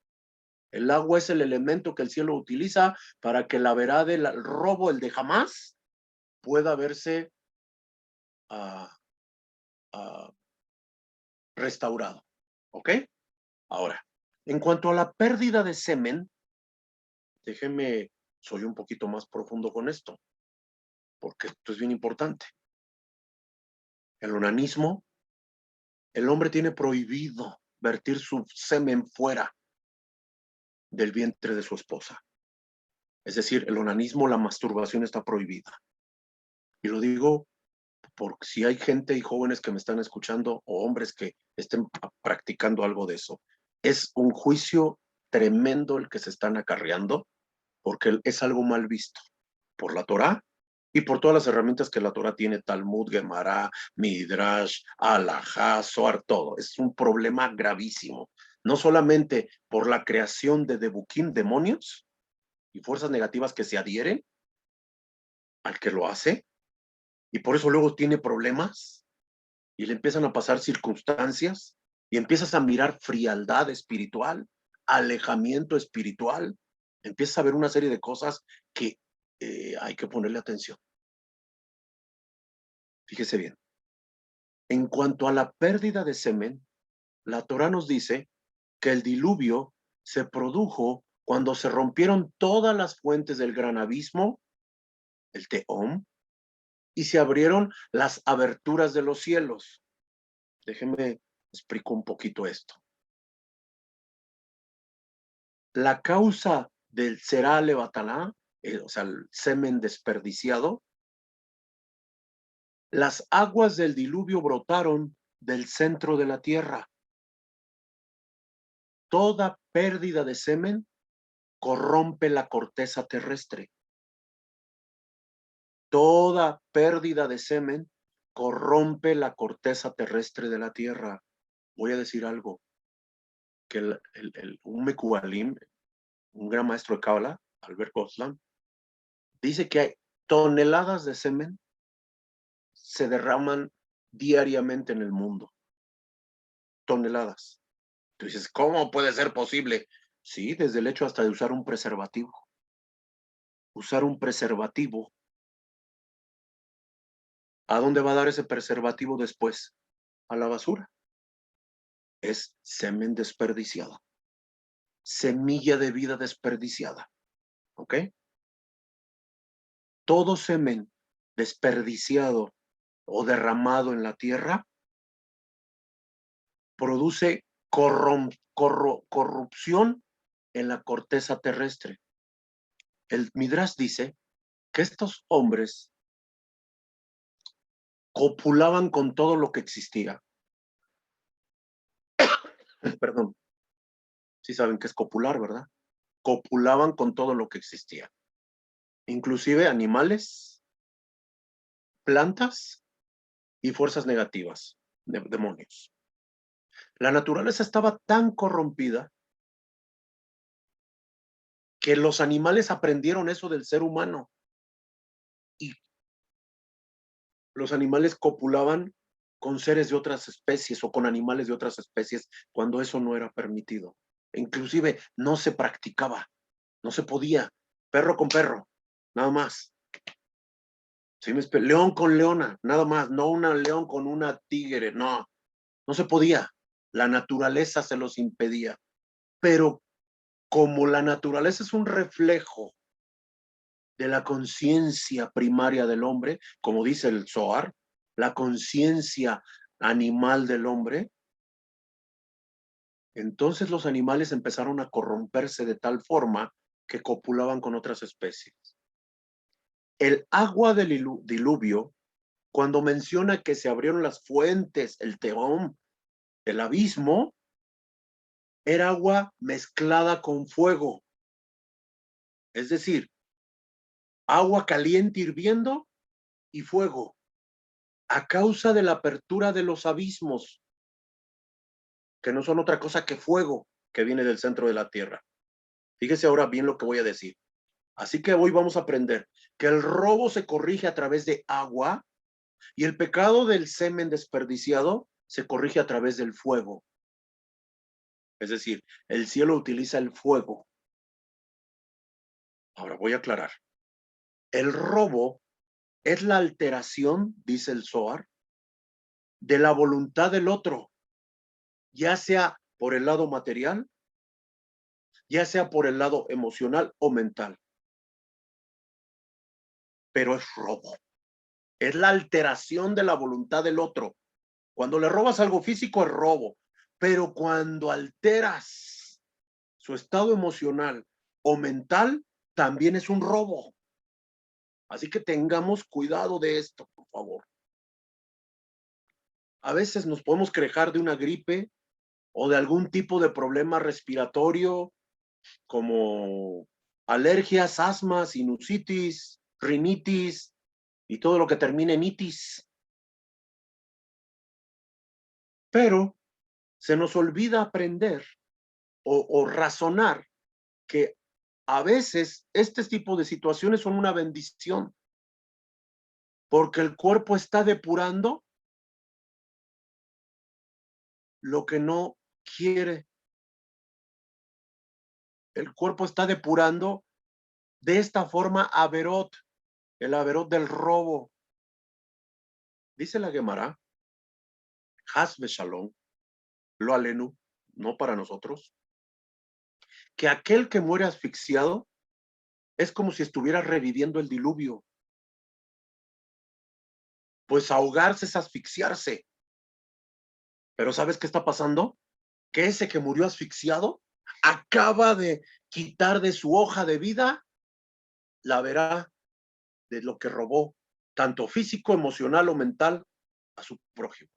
El agua es el elemento que el cielo utiliza para que la verá del robo, el de jamás, pueda verse uh, uh, restaurado. ¿Ok? Ahora, en cuanto a la pérdida de semen, déjenme, soy un poquito más profundo con esto, porque esto es bien importante. El onanismo, el hombre tiene prohibido vertir su semen fuera del vientre de su esposa. Es decir, el onanismo, la masturbación está prohibida. Y lo digo porque si hay gente y jóvenes que me están escuchando o hombres que estén practicando algo de eso, es un juicio tremendo el que se están acarreando porque es algo mal visto por la Torá y por todas las herramientas que la Torá tiene, Talmud, Gemara, Midrash, Alajá, Zohar, todo. Es un problema gravísimo. No solamente por la creación de debuquín, demonios y fuerzas negativas que se adhieren al que lo hace, y por eso luego tiene problemas y le empiezan a pasar circunstancias y empiezas a mirar frialdad espiritual, alejamiento espiritual, empiezas a ver una serie de cosas que hay que ponerle atención. Fíjese bien. En cuanto a la pérdida de semen, la Torá nos dice que el diluvio se produjo cuando se rompieron todas las fuentes del gran abismo, el Tehom, y se abrieron las aberturas de los cielos. Déjenme explico un poquito esto. La causa del será levatalá, o sea, el semen desperdiciado, las aguas del diluvio brotaron del centro de la tierra. Toda pérdida de semen corrompe la corteza terrestre. Toda pérdida de semen corrompe la corteza terrestre de la tierra. Voy a decir algo, que un Mekualim, un gran maestro de Cábala, Albert Goslan, dice que hay toneladas de semen se derraman diariamente en el mundo. Toneladas. Tú dices, ¿cómo puede ser posible? Sí, desde el hecho hasta de usar un preservativo. Usar un preservativo. ¿A dónde va a dar ese preservativo después? A la basura. Es semen desperdiciado. Semilla de vida desperdiciada. ¿Ok? Todo semen desperdiciado o derramado en la tierra produce corrupción en la corteza terrestre. El Midrash dice que estos hombres copulaban con todo lo que existía. Perdón, sí saben que es copular, ¿verdad? Copulaban con todo lo que existía. Inclusive animales, plantas y fuerzas negativas, demonios. La naturaleza estaba tan corrompida que los animales aprendieron eso del ser humano y los animales copulaban con seres de otras especies o con animales de otras especies cuando eso no era permitido. Inclusive no se practicaba, no se podía. Perro con perro, nada más. ¿Sí león con leona, nada más. No una león con una tigre, no. No se podía. La naturaleza se los impedía. Pero como la naturaleza es un reflejo de la conciencia primaria del hombre, como dice el Zohar, la conciencia animal del hombre, entonces los animales empezaron a corromperse de tal forma que copulaban con otras especies. El agua del diluvio, cuando menciona que se abrieron las fuentes, el Tehom, el abismo, era agua mezclada con fuego. Es decir, agua caliente hirviendo y fuego, a causa de la apertura de los abismos, que no son otra cosa que fuego que viene del centro de la tierra. Fíjese ahora bien lo que voy a decir. Así que hoy vamos a aprender que el robo se corrige a través de agua y el pecado del semen desperdiciado se corrige a través del fuego. Es decir, el cielo utiliza el fuego. Ahora voy a aclarar. El robo es la alteración, dice el Zohar, de la voluntad del otro, ya sea por el lado material, ya sea por el lado emocional o mental. Pero es robo. Es la alteración de la voluntad del otro. Cuando le robas algo físico es robo, pero cuando alteras su estado emocional o mental, también es un robo. Así que tengamos cuidado de esto, por favor. A veces nos podemos quejar de una gripe o de algún tipo de problema respiratorio como alergias, asma, sinusitis, rinitis y todo lo que termine en itis. Pero se nos olvida aprender o razonar que a veces este tipo de situaciones son una bendición, porque el cuerpo está depurando lo que no quiere. El cuerpo está depurando de esta forma averot, el averot del robo. Dice la Gemara, Has Shalom, lo alenu, no para nosotros, que aquel que muere asfixiado es como si estuviera reviviendo el diluvio. Pues ahogarse es asfixiarse. Pero ¿sabes qué está pasando? Que ese que murió asfixiado acaba de quitar de su hoja de vida la verá de lo que robó, tanto físico, emocional o mental, a su prójimo.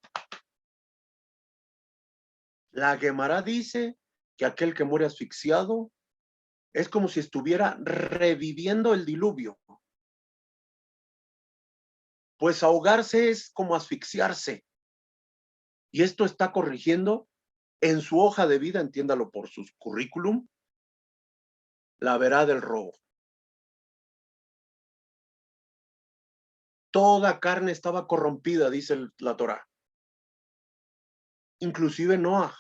La Gemara dice que aquel que muere asfixiado es como si estuviera reviviendo el diluvio. Pues ahogarse es como asfixiarse. Y esto está corrigiendo en su hoja de vida, entiéndalo por su currículum, la verá del robo. Toda carne estaba corrompida, dice la Torá. Inclusive Noah.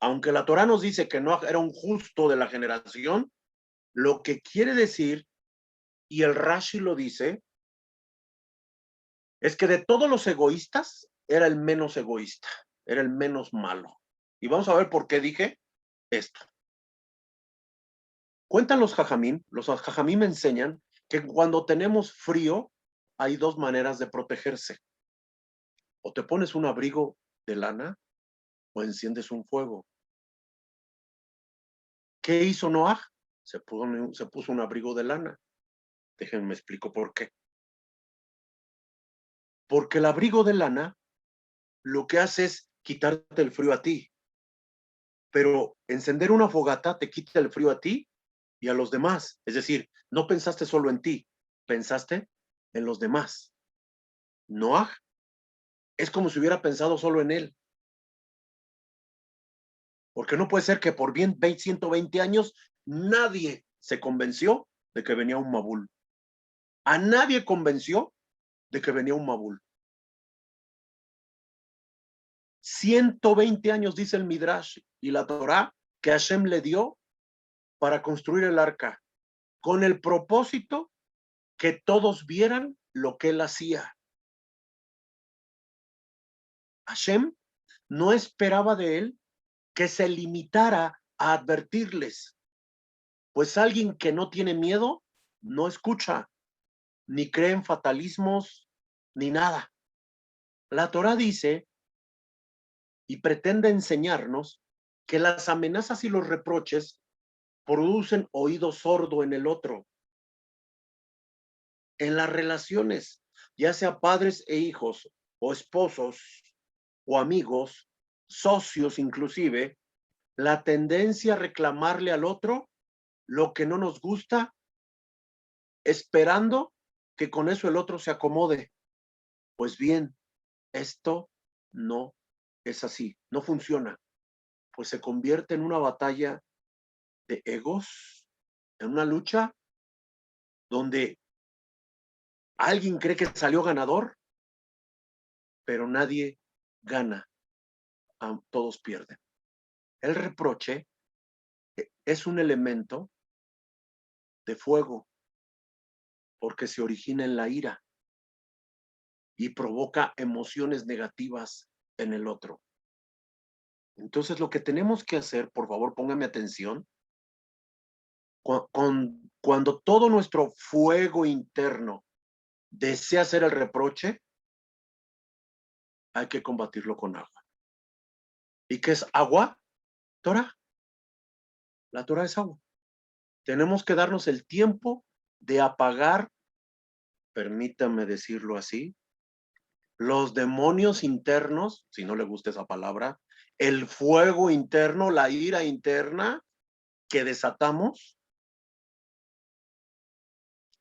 Aunque la Torá nos dice que Noah era un justo de la generación, lo que quiere decir, y el Rashi lo dice, es que de todos los egoístas, era el menos egoísta, era el menos malo. Y vamos a ver por qué dije esto. Cuentan los jajamim enseñan que cuando tenemos frío, hay dos maneras de protegerse. O te pones un abrigo de lana o enciendes un fuego. ¿Qué hizo Noah? Se puso un abrigo de lana. Déjenme explico por qué. Porque el abrigo de lana lo que hace es quitarte el frío a ti. Pero encender una fogata te quita el frío a ti y a los demás. Es decir, no pensaste solo en ti, pensaste en los demás. Noah es como si hubiera pensado solo en él. Porque no puede ser que por bien 120 años nadie se convenció de que venía un Mabul. A nadie convenció de que venía un Mabul. 120 años, dice el Midrash y la Torá, que Hashem le dio para construir el arca, con el propósito que todos vieran lo que él hacía. Hashem no esperaba de él que se limitara a advertirles, pues alguien que no tiene miedo no escucha, ni cree en fatalismos, ni nada. La Torá dice y pretende enseñarnos que las amenazas y los reproches producen oído sordo en el otro. En las relaciones, ya sea padres e hijos, o esposos, o amigos, socios inclusive, la tendencia a reclamarle al otro lo que no nos gusta, esperando que con eso el otro se acomode. Pues bien, esto no es así, no funciona, pues se convierte en una batalla de egos, en una lucha donde alguien cree que salió ganador, pero nadie gana, todos pierden. El reproche es un elemento de fuego porque se origina en la ira y provoca emociones negativas en el otro. Entonces, lo que tenemos que hacer, por favor, póngame atención, cuando todo nuestro fuego interno desea hacer el reproche, hay que combatirlo con agua. ¿Y qué es agua? Torah. La Torah es agua. Tenemos que darnos el tiempo de apagar, permítame decirlo así, los demonios internos, si no le gusta esa palabra, el fuego interno, la ira interna que desatamos.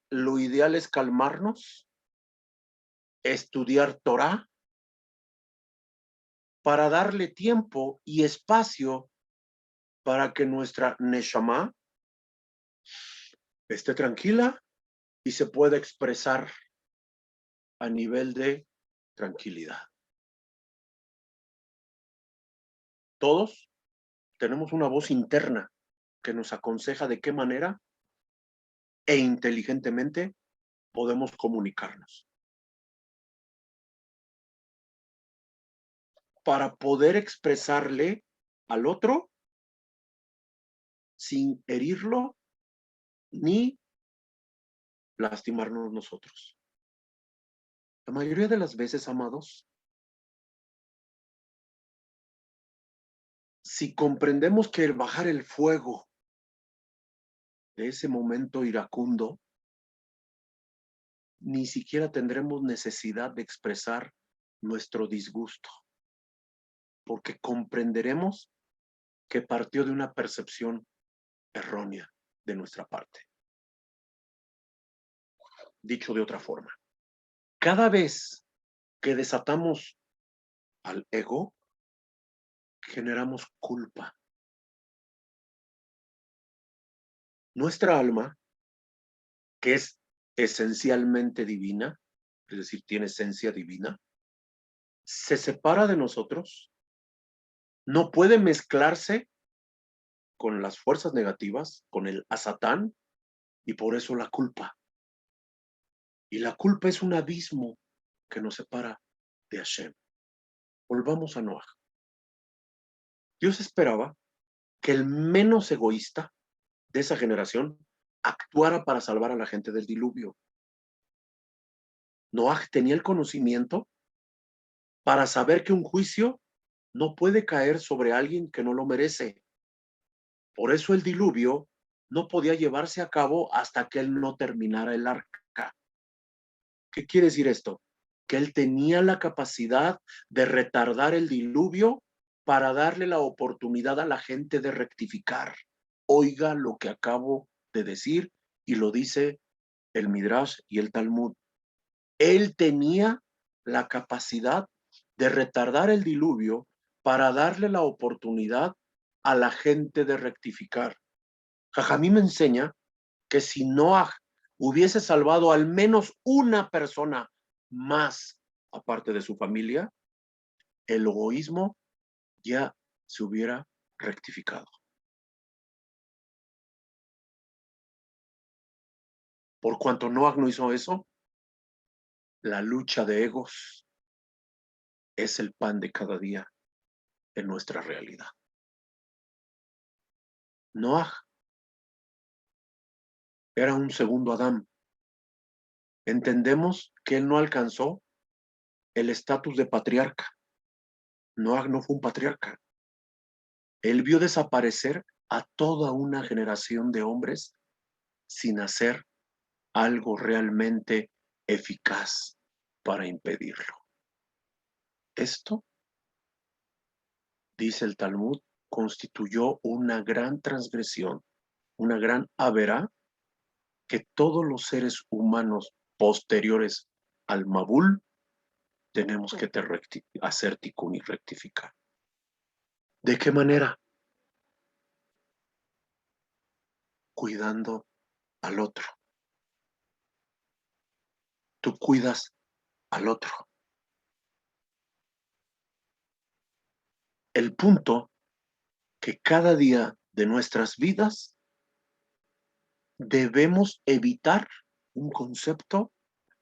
Lo ideal es calmarnos, estudiar Torah, para darle tiempo y espacio para que nuestra Neshama esté tranquila y se pueda expresar a nivel de tranquilidad. Todos tenemos una voz interna que nos aconseja de qué manera e inteligentemente podemos comunicarnos. Para poder expresarle al otro sin herirlo ni lastimarnos nosotros. La mayoría de las veces, amados, si comprendemos que el bajar el fuego de ese momento iracundo, ni siquiera tendremos necesidad de expresar nuestro disgusto, porque comprenderemos que partió de una percepción errónea de nuestra parte. Dicho de otra forma, cada vez que desatamos al ego, generamos culpa. Nuestra alma, que es esencialmente divina, es decir, tiene esencia divina, se separa de nosotros, no puede mezclarse con las fuerzas negativas, con el Satán, y por eso la culpa. Y la culpa es un abismo que nos separa de Hashem. Volvamos a Noah. Dios esperaba que el menos egoísta de esa generación actuara para salvar a la gente del diluvio. Noah tenía el conocimiento para saber que un juicio no puede caer sobre alguien que no lo merece. Por eso el diluvio no podía llevarse a cabo hasta que él no terminara el arca. ¿Qué quiere decir esto? Que él tenía la capacidad de retardar el diluvio para darle la oportunidad a la gente de rectificar. Oiga lo que acabo de decir y lo dice el Midrash y el Talmud. Él tenía la capacidad de retardar el diluvio para darle la oportunidad a la gente de rectificar. Jajamí me enseña que si Noah hubiese salvado al menos una persona más, aparte de su familia, el egoísmo ya se hubiera rectificado. Por cuanto Noah no hizo eso, la lucha de egos es el pan de cada día en nuestra realidad. Noah era un segundo Adán. Entendemos que él no alcanzó el estatus de patriarca. Noah no fue un patriarca. Él vio desaparecer a toda una generación de hombres sin hacer algo realmente eficaz para impedirlo. Esto, dice el Talmud, constituyó una gran transgresión, una gran haberá que todos los seres humanos posteriores al Mabul tenemos que hacer tikkun y rectificar. ¿De qué manera? Cuidando al otro. Tú cuidas al otro. El punto que cada día de nuestras vidas debemos evitar un concepto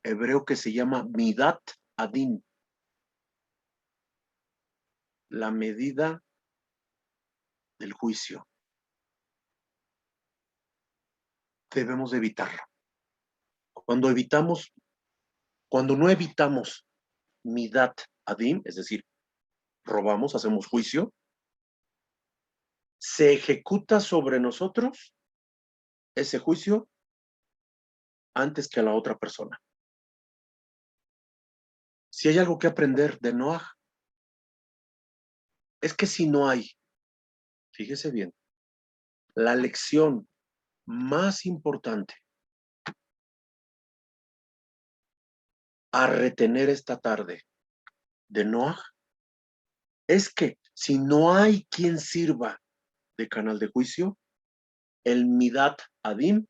hebreo que se llama midat adin, la medida del juicio. Debemos evitarlo. Cuando no evitamos midat adin, es decir, robamos, hacemos juicio, se ejecuta sobre nosotros ese juicio antes que a la otra persona. Si hay algo que aprender de Noah, es que si no hay, fíjese bien, la lección más importante a retener esta tarde de Noah es que si no hay quien sirva de canal de juicio, el midat adin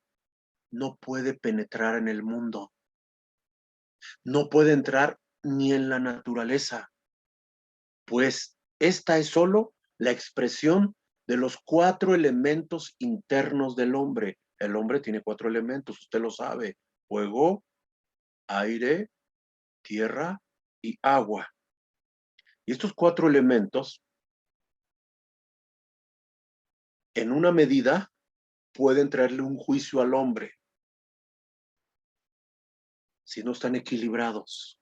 no puede penetrar en el mundo, no puede entrar ni en la naturaleza, pues esta es solo la expresión de los 4 elementos internos del hombre. El hombre tiene 4 elementos, usted lo sabe: fuego, aire, tierra y agua. Y estos 4 elementos, en una medida, pueden traerle un juicio al hombre si no están equilibrados.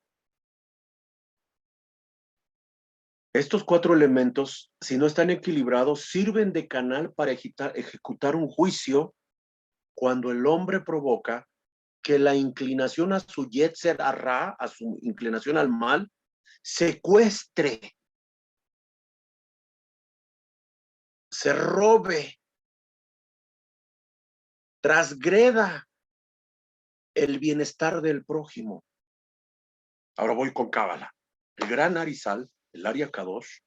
Estos 4 elementos, si no están equilibrados, sirven de canal para ejecutar un juicio cuando el hombre provoca que la inclinación a su yetzer hará, a su inclinación al mal, secuestre, se robe, transgreda el bienestar del prójimo. Ahora voy con Cábala. El gran Arizal, el Aria Kadosh,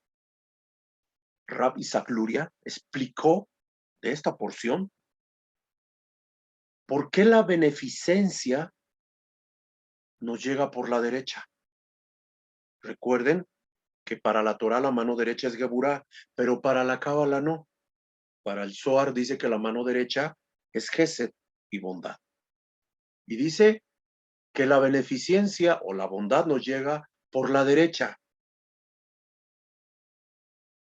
Rab Isaac Luria, explicó de esta porción por qué la beneficencia nos llega por la derecha. Recuerden que para la Torah la mano derecha es Geburá, pero para la Cábala no. Para el Zohar dice que la mano derecha es Gesed y bondad. Y dice que la beneficencia o la bondad nos llega por la derecha.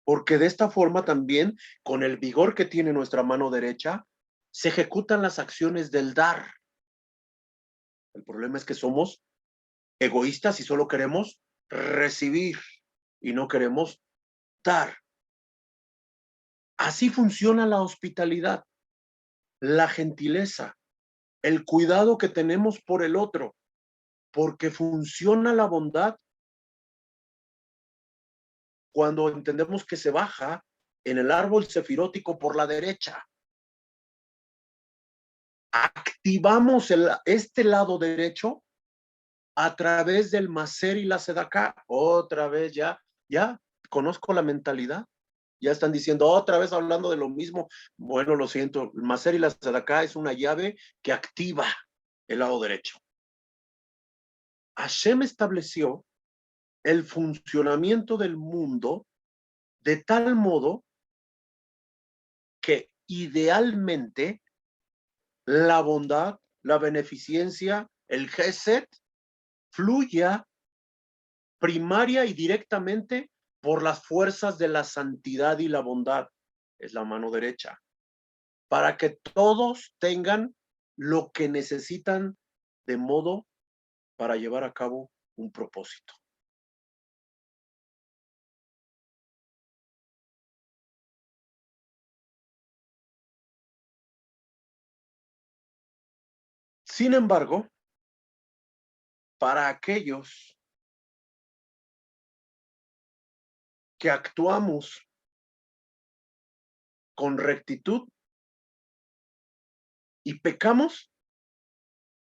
Porque de esta forma también, con el vigor que tiene nuestra mano derecha, se ejecutan las acciones del dar. El problema es que somos egoístas y solo queremos recibir y no queremos dar. Así funciona la hospitalidad, la gentileza, el cuidado que tenemos por el otro, porque funciona la bondad cuando entendemos que se baja en el árbol sefirótico por la derecha. Activamos este lado derecho a través del maser y la sedaká. Otra vez ya conozco la mentalidad. Ya están diciendo otra vez hablando de lo mismo. Bueno, lo siento, el maser y la sedaká es una llave que activa el lado derecho. Hashem estableció el funcionamiento del mundo de tal modo que idealmente la bondad, la beneficencia, el Gesed, fluya primaria y directamente por las fuerzas de la santidad y la bondad, es la mano derecha, para que todos tengan lo que necesitan de modo para llevar a cabo un propósito. Sin embargo, para aquellos que actuamos con rectitud y pecamos,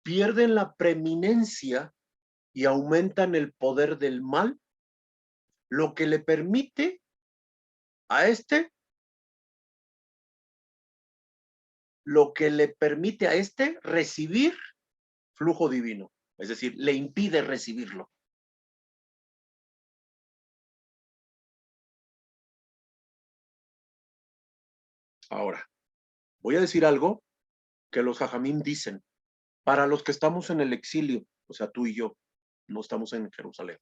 pierden la preeminencia y aumentan el poder del mal, lo que le permite a recibir flujo divino, es decir, le impide recibirlo. Ahora, voy a decir algo que los jajamim dicen, para los que estamos en el exilio, o sea, tú y yo, no estamos en Jerusalén.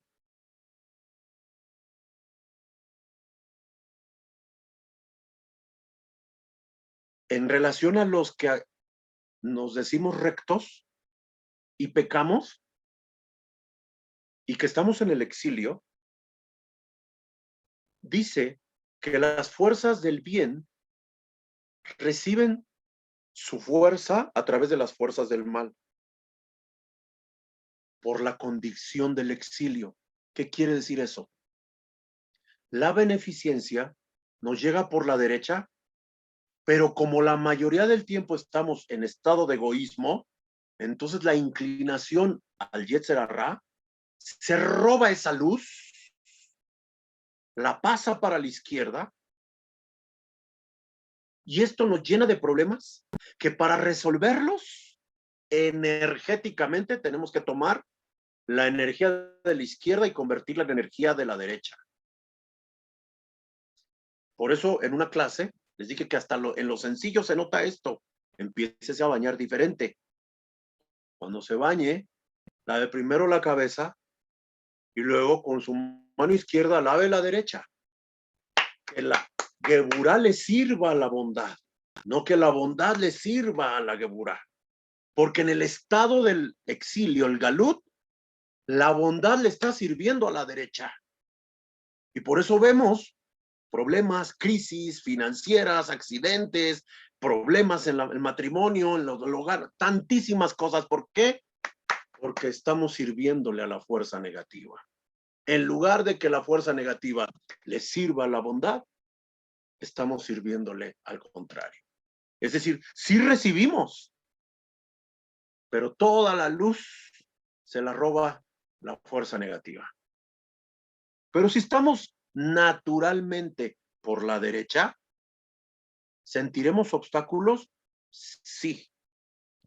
En relación a los que nos decimos rectos y pecamos y que estamos en el exilio, dice que las fuerzas del bien reciben su fuerza a través de las fuerzas del mal por la condición del exilio. ¿Qué quiere decir eso? La beneficencia nos llega por la derecha, pero como la mayoría del tiempo estamos en estado de egoísmo, entonces la inclinación al Yetzer Hará se roba esa luz, la pasa para la izquierda, y esto nos llena de problemas que para resolverlos energéticamente tenemos que tomar la energía de la izquierda y convertirla en energía de la derecha. Por eso en una clase les dije que hasta en lo sencillo se nota esto. Empiece a bañar diferente. Cuando se bañe, lave primero la cabeza y luego con su mano izquierda lave la derecha. Que la Geburá le sirva a la bondad, no que la bondad le sirva a la Geburá. Porque en el estado del exilio, el Galut, la bondad le está sirviendo a la derecha. Y por eso vemos problemas, crisis financieras, accidentes, problemas en el matrimonio, en el hogar, tantísimas cosas. ¿Por qué? Porque estamos sirviéndole a la fuerza negativa. En lugar de que la fuerza negativa le sirva a la bondad, estamos sirviéndole al contrario. Es decir, sí recibimos, pero toda la luz se la roba la fuerza negativa. Pero si estamos naturalmente por la derecha, ¿sentiremos obstáculos? Sí,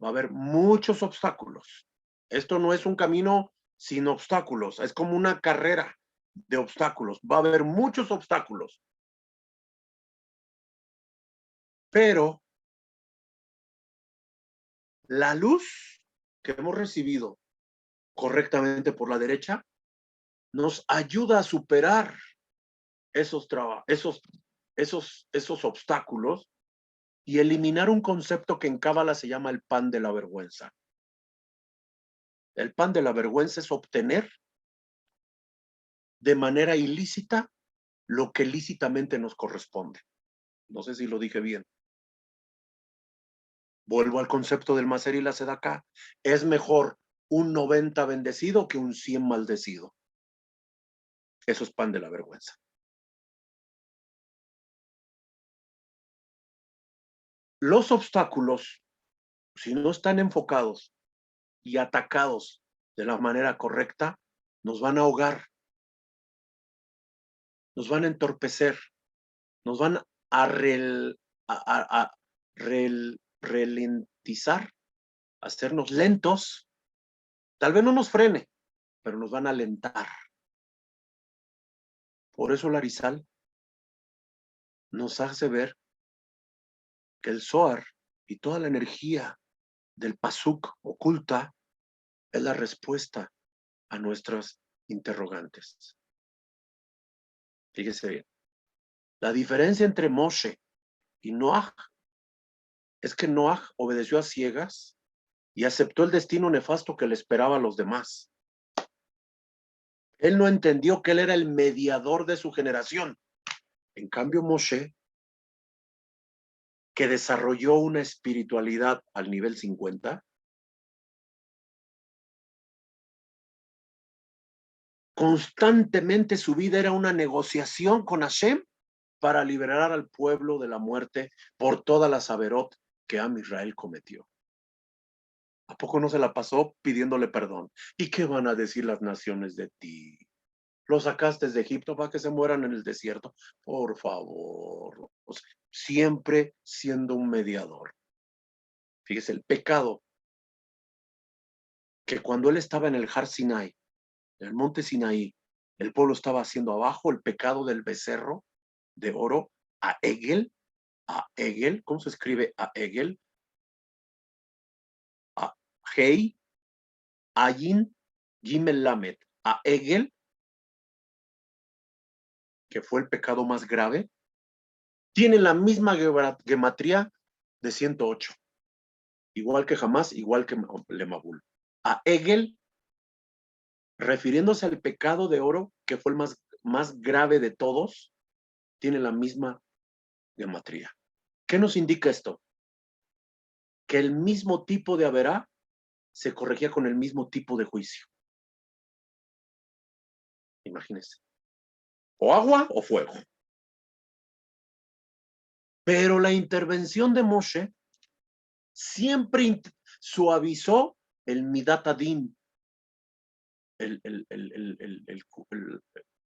va a haber muchos obstáculos. Esto no es un camino sin obstáculos, es como una carrera de obstáculos. Va a haber muchos obstáculos. Pero la luz que hemos recibido correctamente por la derecha nos ayuda a superar esos obstáculos y eliminar un concepto que en Cábala se llama el pan de la vergüenza. El pan de la vergüenza es obtener de manera ilícita lo que lícitamente nos corresponde. No sé si lo dije bien. Vuelvo al concepto del maser y la sedacá. Es mejor un 90 bendecido que un 100 maldecido. Eso es pan de la vergüenza. Los obstáculos, si no están enfocados y atacados de la manera correcta, nos van a ahogar, nos van a entorpecer, nos van a ralentizar, hacernos lentos. Tal vez no nos frene, pero nos van a alentar. Por eso el Arizal nos hace ver que el Zohar y toda la energía del Pasuk oculta es la respuesta a nuestras interrogantes. Fíjese bien. La diferencia entre Moshe y Noaj es que Noaj obedeció a ciegas y aceptó el destino nefasto que le esperaba a los demás. Él no entendió que él era el mediador de su generación. En cambio, Moshe, que desarrolló una espiritualidad al nivel 50, constantemente su vida era una negociación con Hashem para liberar al pueblo de la muerte por todas las averot que Am Israel cometió. ¿A poco no se la pasó pidiéndole perdón? ¿Y qué van a decir las naciones de ti? ¿Lo sacaste de Egipto para que se mueran en el desierto? Por favor. O sea, siempre siendo un mediador. Fíjese, el pecado que cuando él estaba en el Har Sinai, en el monte Sinaí, el pueblo estaba haciendo abajo el pecado del becerro de oro a Egel, ¿cómo se escribe a Egel? A Hei, Ayin, Gimel Lamed, a Egel, que fue el pecado más grave, tiene la misma gematría de 108, igual que Hamás, igual que Lemabul. A Egel, refiriéndose al pecado de oro, que fue el más grave de todos, tiene la misma gematría. ¿Qué nos indica esto? Que el mismo tipo de averá se corregía con el mismo tipo de juicio. Imagínense. O agua o fuego. Pero la intervención de Moshe siempre suavizó el Midat Adin,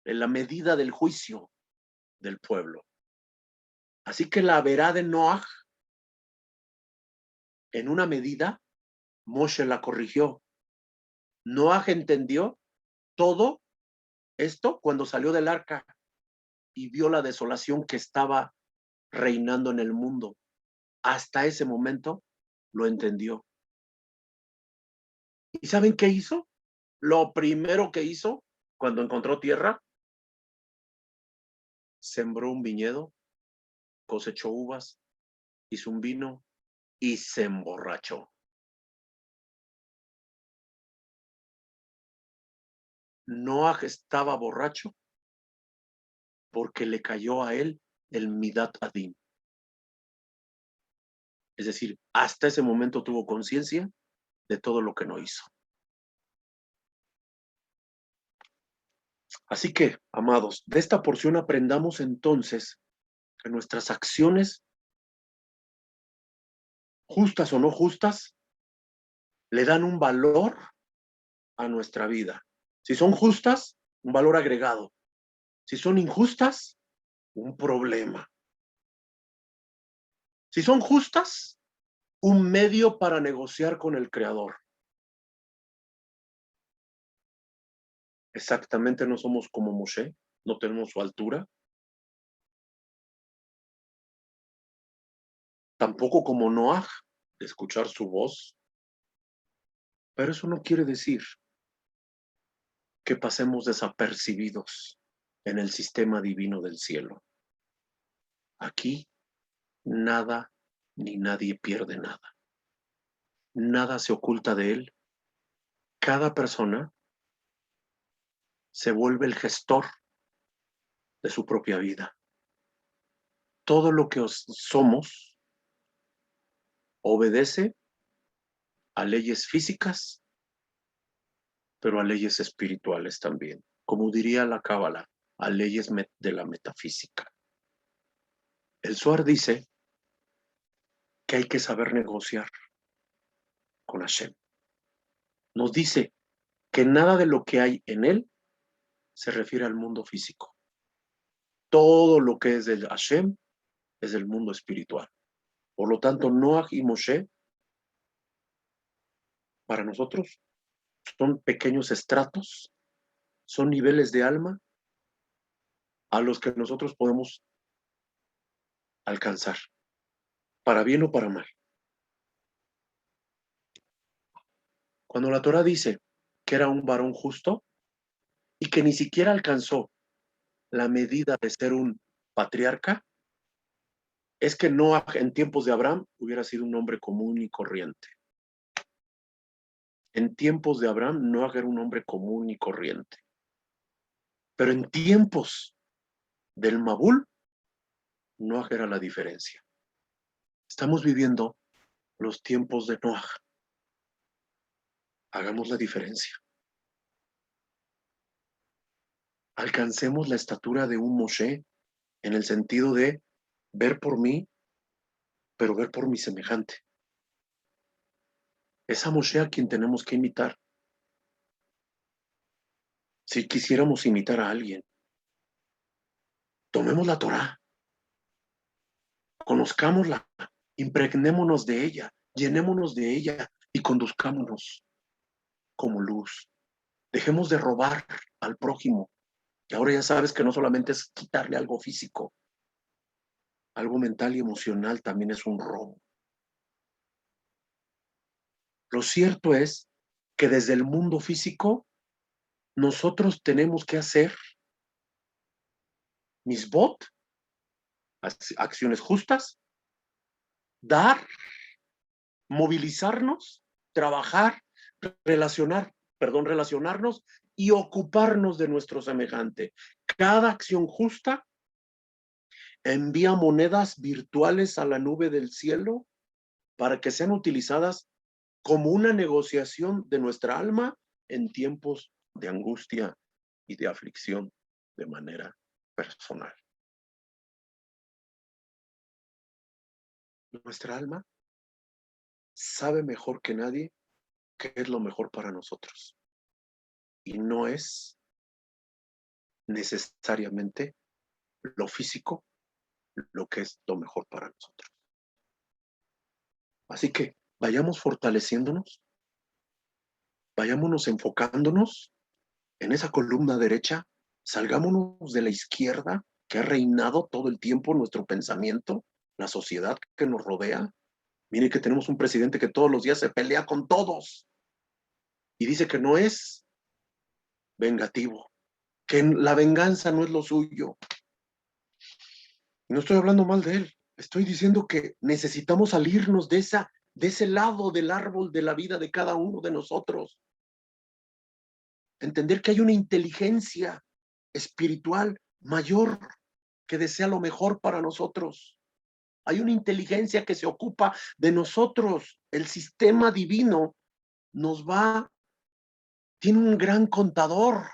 la medida del juicio del pueblo. Así que la verá de Noaj, en una medida, Moshe la corrigió. Noaj entendió todo esto cuando salió del arca y vio la desolación que estaba reinando en el mundo. Hasta ese momento lo entendió. ¿Y saben qué hizo? Lo primero que hizo cuando encontró tierra, sembró un viñedo, cosechó uvas, hizo un vino y se emborrachó. Noaj estaba borracho porque le cayó a él el Midat Adin. Es decir, hasta ese momento tuvo conciencia de todo lo que no hizo. Así que, amados, de esta porción aprendamos entonces que nuestras acciones, justas o no justas, le dan un valor a nuestra vida. Si son justas, un valor agregado. Si son injustas, un problema. Si son justas, un medio para negociar con el Creador. Exactamente no somos como Moshe, no tenemos su altura. Tampoco como Noaj, de escuchar su voz. Pero eso no quiere decir que pasemos desapercibidos en el sistema divino del cielo. Aquí nada ni nadie pierde nada. Nada se oculta de él. Cada persona se vuelve el gestor de su propia vida. Todo lo que somos obedece a leyes físicas, pero a leyes espirituales también. Como diría la Cábala, a leyes de la metafísica. El Zohar dice que hay que saber negociar con Hashem. Nos dice que nada de lo que hay en él se refiere al mundo físico. Todo lo que es del Hashem es del mundo espiritual. Por lo tanto, Noach y Moshe, para nosotros, son pequeños estratos, son niveles de alma a los que nosotros podemos alcanzar, para bien o para mal. Cuando la Torá dice que era un varón justo y que ni siquiera alcanzó la medida de ser un patriarca, es que Noah en tiempos de Abraham hubiera sido un hombre común y corriente. En tiempos de Abraham, Noah era un hombre común y corriente. Pero en tiempos del Mabul, Noah era la diferencia. Estamos viviendo los tiempos de Noah. Hagamos la diferencia. Alcancemos la estatura de un Moshe en el sentido de ver por mí, pero ver por mi semejante. Es a Moshe a quien tenemos que imitar. Si quisiéramos imitar a alguien, tomemos la Torá, conozcámosla, impregnémonos de ella, llenémonos de ella y conduzcámonos como luz. Dejemos de robar al prójimo. Y ahora ya sabes que no solamente es quitarle algo físico, algo mental y emocional también es un robo. Lo cierto es que desde el mundo físico nosotros tenemos que hacer misbot, acciones justas, dar, movilizarnos, trabajar, relacionarnos y ocuparnos de nuestro semejante. Cada acción justa envía monedas virtuales a la nube del cielo para que sean utilizadas como una negociación de nuestra alma en tiempos de angustia y de aflicción de manera personal. Nuestra alma sabe mejor que nadie qué es lo mejor para nosotros. Y no es necesariamente lo físico lo que es lo mejor para nosotros. Así que vayamos fortaleciéndonos, vayámonos enfocándonos en esa columna derecha, salgámonos de la izquierda que ha reinado todo el tiempo nuestro pensamiento, la sociedad que nos rodea. Mire que tenemos un presidente que todos los días se pelea con todos y dice que no es vengativo, que la venganza no es lo suyo. No estoy hablando mal de él, estoy diciendo que necesitamos salirnos de ese lado del árbol de la vida de cada uno de nosotros. Entender que hay una inteligencia espiritual mayor que desea lo mejor para nosotros. Hay una inteligencia que se ocupa de nosotros. El sistema divino tiene un gran contador.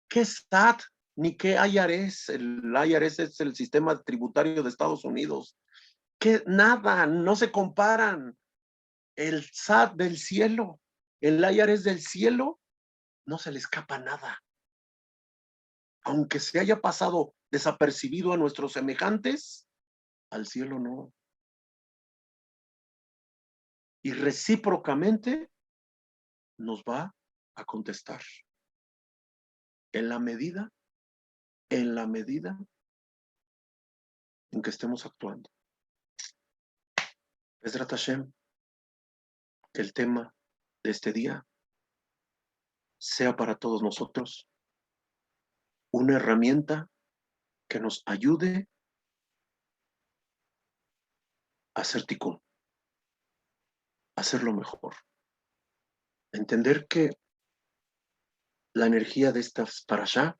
¿Qué SAT ni qué IRS? El IRS es el sistema tributario de Estados Unidos. Que nada, no se comparan. El SAT del cielo, el IRS del cielo, no se le escapa nada. Aunque se haya pasado desapercibido a nuestros semejantes, al cielo no. Y recíprocamente nos va a contestar. En la medida en que estemos actuando. Bezrat Hashem, que el tema de este día sea para todos nosotros una herramienta que nos ayude a hacer tikkun, a hacerlo mejor. Entender que la energía de estas parashá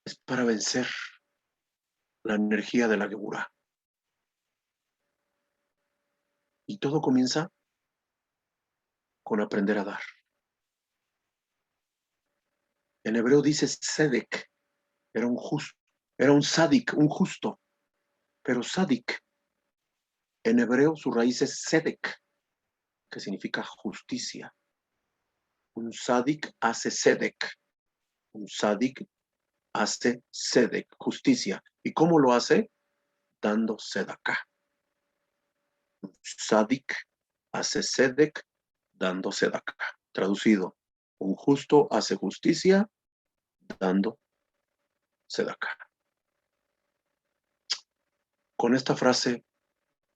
es para vencer la energía de la Geburá. Y todo comienza con aprender a dar. En hebreo dice Sedek, era un sadik, un justo, pero sadik, en hebreo su raíz es Sedek, que significa justicia. Un sadik hace Sedek, un sadik hace Sedek, justicia. ¿Y cómo lo hace? Dando Sedaká. Un sadik hace Sedek, dando Sedaká. Traducido, un justo hace justicia dando sedacá. Con esta frase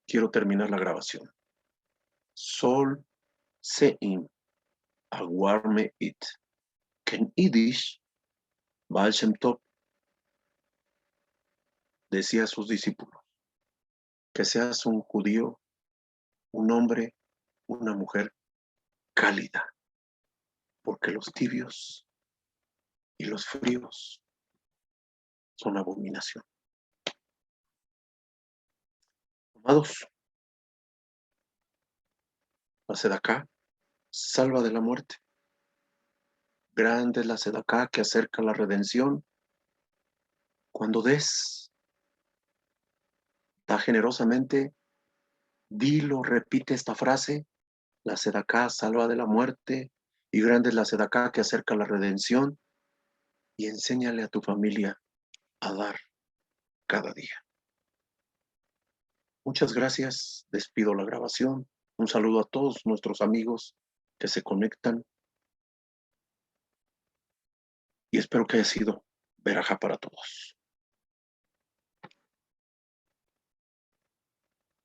quiero terminar la grabación. Sol se'im aguarme it. Ken Yiddish, Baal Shem Tov decía a sus discípulos, que seas un judío, un hombre, una mujer cálida, porque los tibios y los fríos son abominación. Amados, la sedacá salva de la muerte. Grande es la sedacá que acerca la redención. Cuando des, da generosamente, dilo, repite esta frase, la sedacá salva de la muerte y grande es la sedacá que acerca la redención, y enséñale a tu familia a dar cada día. Muchas gracias, despido la grabación. Un saludo a todos nuestros amigos que se conectan y espero que haya sido verajá para todos.